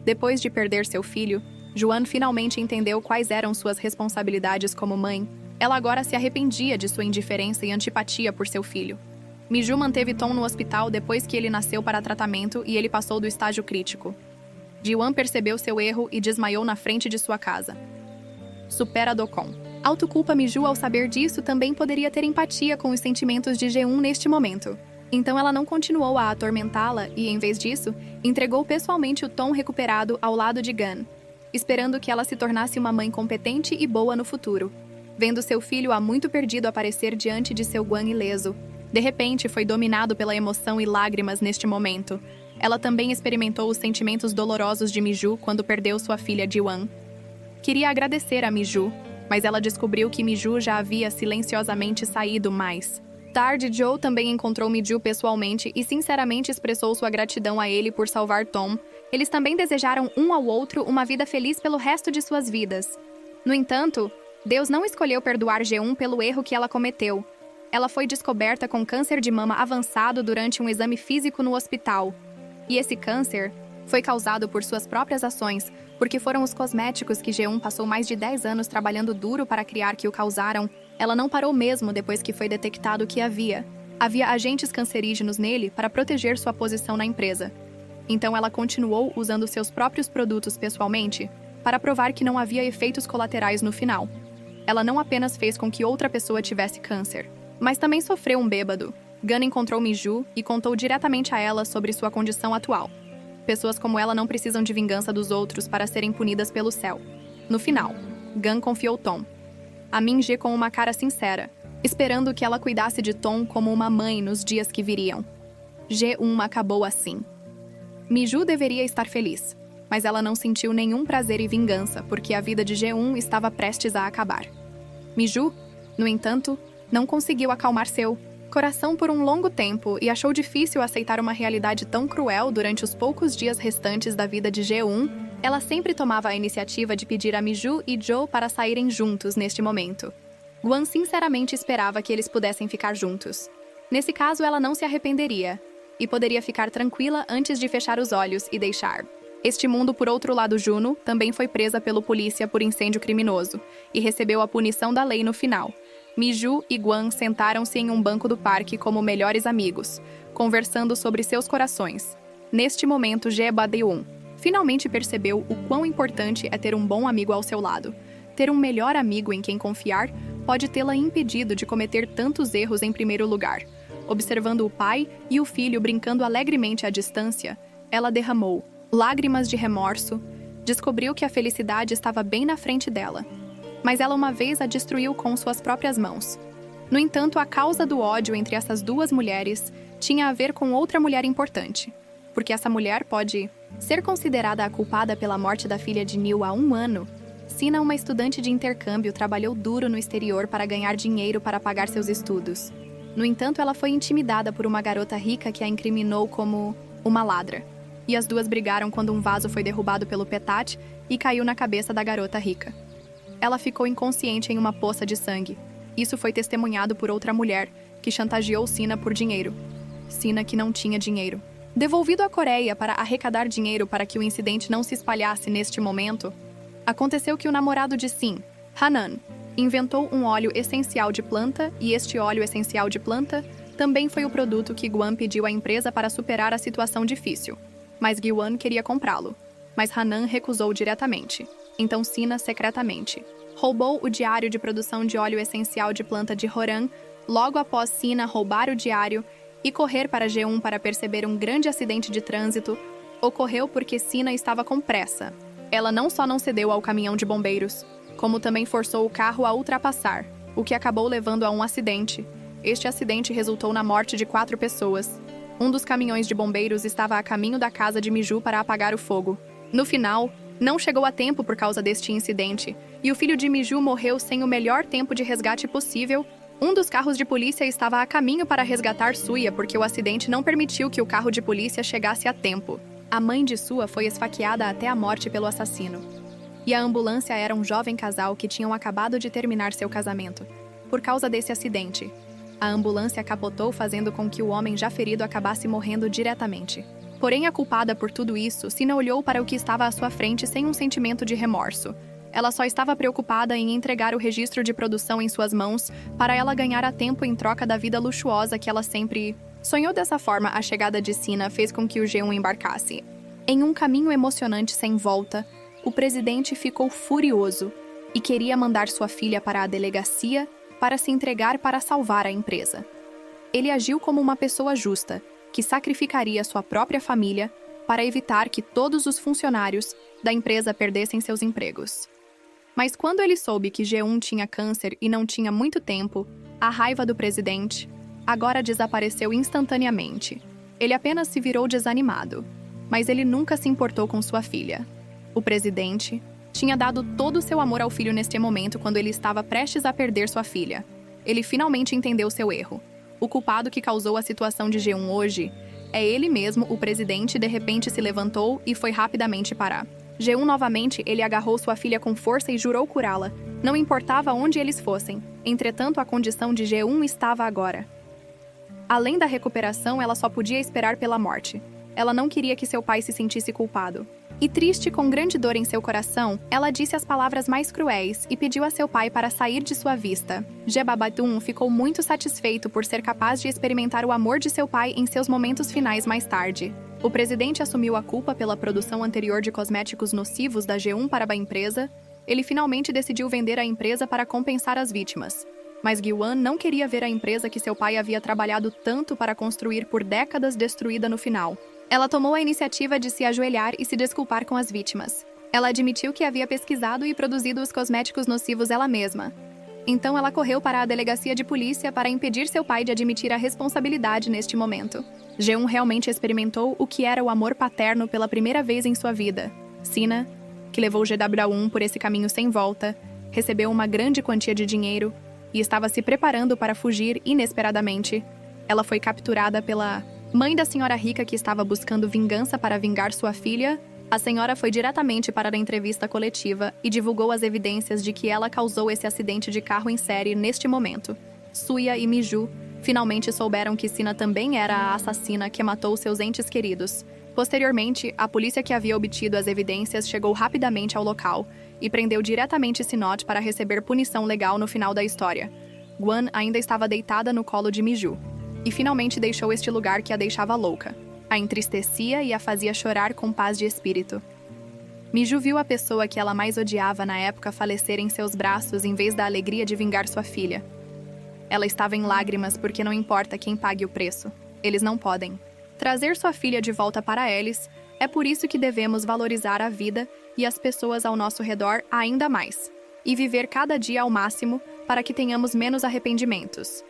Depois de perder seu filho, Juan finalmente entendeu quais eram suas responsabilidades como mãe. Ela agora se arrependia de sua indiferença e antipatia por seu filho. Miju manteve Tom no hospital depois que ele nasceu para tratamento e ele passou do estágio crítico. Ji-wan percebeu seu erro e desmaiou na frente de sua casa. Supera Dokon. Autoculpa Miju ao saber disso também poderia ter empatia com os sentimentos de G1 neste momento. Então ela não continuou a atormentá-la e, em vez disso, entregou pessoalmente o Tom recuperado ao lado de Gun, esperando que ela se tornasse uma mãe competente e boa no futuro. Vendo seu filho há muito perdido aparecer diante de seu Guan ileso, de repente foi dominado pela emoção e lágrimas neste momento. Ela também experimentou os sentimentos dolorosos de Miju quando perdeu sua filha Ji-wan. Queria agradecer a Miju, mas ela descobriu que Miju já havia silenciosamente saído mais tarde. Joe também encontrou Miju pessoalmente e sinceramente expressou sua gratidão a ele por salvar Tom. Eles também desejaram um ao outro uma vida feliz pelo resto de suas vidas. No entanto, Deus não escolheu perdoar G1 pelo erro que ela cometeu. Ela foi descoberta com câncer de mama avançado durante um exame físico no hospital. E esse câncer foi causado por suas próprias ações, porque foram os cosméticos que G1 passou mais de 10 anos trabalhando duro para criar que o causaram. Ela não parou mesmo depois que foi detectado que havia agentes cancerígenos nele para proteger sua posição na empresa. Então ela continuou usando seus próprios produtos pessoalmente para provar que não havia efeitos colaterais no final. Ela não apenas fez com que outra pessoa tivesse câncer, mas também sofreu um bêbado. Gun encontrou Miju e contou diretamente a ela sobre sua condição atual. Pessoas como ela não precisam de vingança dos outros para serem punidas pelo céu. No final, Gun confiou Tom a Min-jae com uma cara sincera, esperando que ela cuidasse de Tom como uma mãe nos dias que viriam. G1 acabou assim. Mi-ju deveria estar feliz, mas ela não sentiu nenhum prazer e vingança porque a vida de G1 estava prestes a acabar. Mi-ju, no entanto, não conseguiu acalmar seu coração por um longo tempo e achou difícil aceitar uma realidade tão cruel durante os poucos dias restantes da vida de G1. Ela sempre tomava a iniciativa de pedir a Mi-ju e Jo para saírem juntos neste momento. Gwan sinceramente esperava que eles pudessem ficar juntos. Nesse caso, ela não se arrependeria e poderia ficar tranquila antes de fechar os olhos e deixar. Este mundo, por outro lado, Juno também foi presa pelo polícia por incêndio criminoso e recebeu a punição da lei no final. Mi-ju e Gwan sentaram-se em um banco do parque como melhores amigos, conversando sobre seus corações. Neste momento, Jae Badeun finalmente percebeu o quão importante é ter um bom amigo ao seu lado. Ter um melhor amigo em quem confiar pode tê-la impedido de cometer tantos erros em primeiro lugar. Observando o pai e o filho brincando alegremente à distância, ela derramou lágrimas de remorso, descobriu que a felicidade estava bem na frente dela. Mas ela uma vez a destruiu com suas próprias mãos. No entanto, a causa do ódio entre essas duas mulheres tinha a ver com outra mulher importante, porque essa mulher pode ser considerada a culpada pela morte da filha de Neil há 1 ano. Sina, uma estudante de intercâmbio, trabalhou duro no exterior para ganhar dinheiro para pagar seus estudos. No entanto, ela foi intimidada por uma garota rica que a incriminou como uma ladra. E as duas brigaram quando um vaso foi derrubado pelo Petat e caiu na cabeça da garota rica. Ela ficou inconsciente em uma poça de sangue. Isso foi testemunhado por outra mulher, que chantageou Sina por dinheiro. Sina, que não tinha dinheiro. Devolvido à Coreia para arrecadar dinheiro para que o incidente não se espalhasse neste momento, aconteceu que o namorado de Sin, Hanan, inventou um óleo essencial de planta e este óleo essencial de planta também foi o produto que Gwan pediu à empresa para superar a situação difícil. Mas Gwan queria comprá-lo, mas Hanan recusou diretamente. Então Sina, secretamente, roubou o diário de produção de óleo essencial de planta de Horan, logo após Sina roubar o diário e correr para G1 para perceber um grande acidente de trânsito, ocorreu porque Sina estava com pressa. Ela não só não cedeu ao caminhão de bombeiros, como também forçou o carro a ultrapassar, o que acabou levando a um acidente. Este acidente resultou na morte de 4 pessoas. Um dos caminhões de bombeiros estava a caminho da casa de Mi-ju para apagar o fogo. No final, não chegou a tempo por causa deste incidente, e o filho de Mi-ju morreu sem o melhor tempo de resgate possível. Um dos carros de polícia estava a caminho para resgatar Suya porque o acidente não permitiu que o carro de polícia chegasse a tempo. A mãe de Sua foi esfaqueada até a morte pelo assassino. E a ambulância era um jovem casal que tinham acabado de terminar seu casamento. Por causa desse acidente, a ambulância capotou, fazendo com que o homem já ferido acabasse morrendo diretamente. Porém, a culpada por tudo isso, Sina olhou para o que estava à sua frente sem um sentimento de remorso. Ela só estava preocupada em entregar o registro de produção em suas mãos para ela ganhar a tempo em troca da vida luxuosa que ela sempre sonhou. Dessa forma, a chegada de Sina fez com que o G1 embarcasse. Em um caminho emocionante sem volta, o presidente ficou furioso e queria mandar sua filha para a delegacia para se entregar para salvar a empresa. Ele agiu como uma pessoa justa, que sacrificaria sua própria família para evitar que todos os funcionários da empresa perdessem seus empregos. Mas quando ele soube que G1 tinha câncer e não tinha muito tempo, a raiva do presidente agora desapareceu instantaneamente. Ele apenas se virou desanimado, mas ele nunca se importou com sua filha. O presidente tinha dado todo o seu amor ao filho neste momento quando ele estava prestes a perder sua filha. Ele finalmente entendeu seu erro. O culpado que causou a situação de G1 hoje é ele mesmo. O presidente de repente se levantou e foi rapidamente parar. G1 novamente, ele agarrou sua filha com força e jurou curá-la. Não importava onde eles fossem. Entretanto, a condição de G1 estava agora. Além da recuperação, ela só podia esperar pela morte. Ela não queria que seu pai se sentisse culpado. E triste, com grande dor em seu coração, ela disse as palavras mais cruéis e pediu a seu pai para sair de sua vista. Jebabatum ficou muito satisfeito por ser capaz de experimentar o amor de seu pai em seus momentos finais mais tarde. O presidente assumiu a culpa pela produção anterior de cosméticos nocivos da G1 para a empresa. Ele finalmente decidiu vender a empresa para compensar as vítimas. Mas Gwan não queria ver a empresa que seu pai havia trabalhado tanto para construir por décadas destruída no final. Ela tomou a iniciativa de se ajoelhar e se desculpar com as vítimas. Ela admitiu que havia pesquisado e produzido os cosméticos nocivos ela mesma. Então ela correu para a delegacia de polícia para impedir seu pai de admitir a responsabilidade neste momento. Jeon realmente experimentou o que era o amor paterno pela primeira vez em sua vida. Sina, que levou GW1 por esse caminho sem volta, recebeu uma grande quantia de dinheiro e estava se preparando para fugir inesperadamente. Ela foi capturada pela mãe da senhora rica que estava buscando vingança para vingar sua filha. A senhora foi diretamente para a entrevista coletiva e divulgou as evidências de que ela causou esse acidente de carro em série neste momento. Suya e Miju finalmente souberam que Sina também era a assassina que matou seus entes queridos. Posteriormente, a polícia que havia obtido as evidências chegou rapidamente ao local e prendeu diretamente Sinot para receber punição legal no final da história. Gwan ainda estava deitada no colo de Miju e finalmente deixou este lugar que a deixava louca. A entristecia e a fazia chorar com paz de espírito. Miju viu a pessoa que ela mais odiava na época falecer em seus braços em vez da alegria de vingar sua filha. Ela estava em lágrimas porque não importa quem pague o preço. Eles não podem trazer sua filha de volta para eles. É por isso que devemos valorizar a vida e as pessoas ao nosso redor ainda mais. E viver cada dia ao máximo para que tenhamos menos arrependimentos.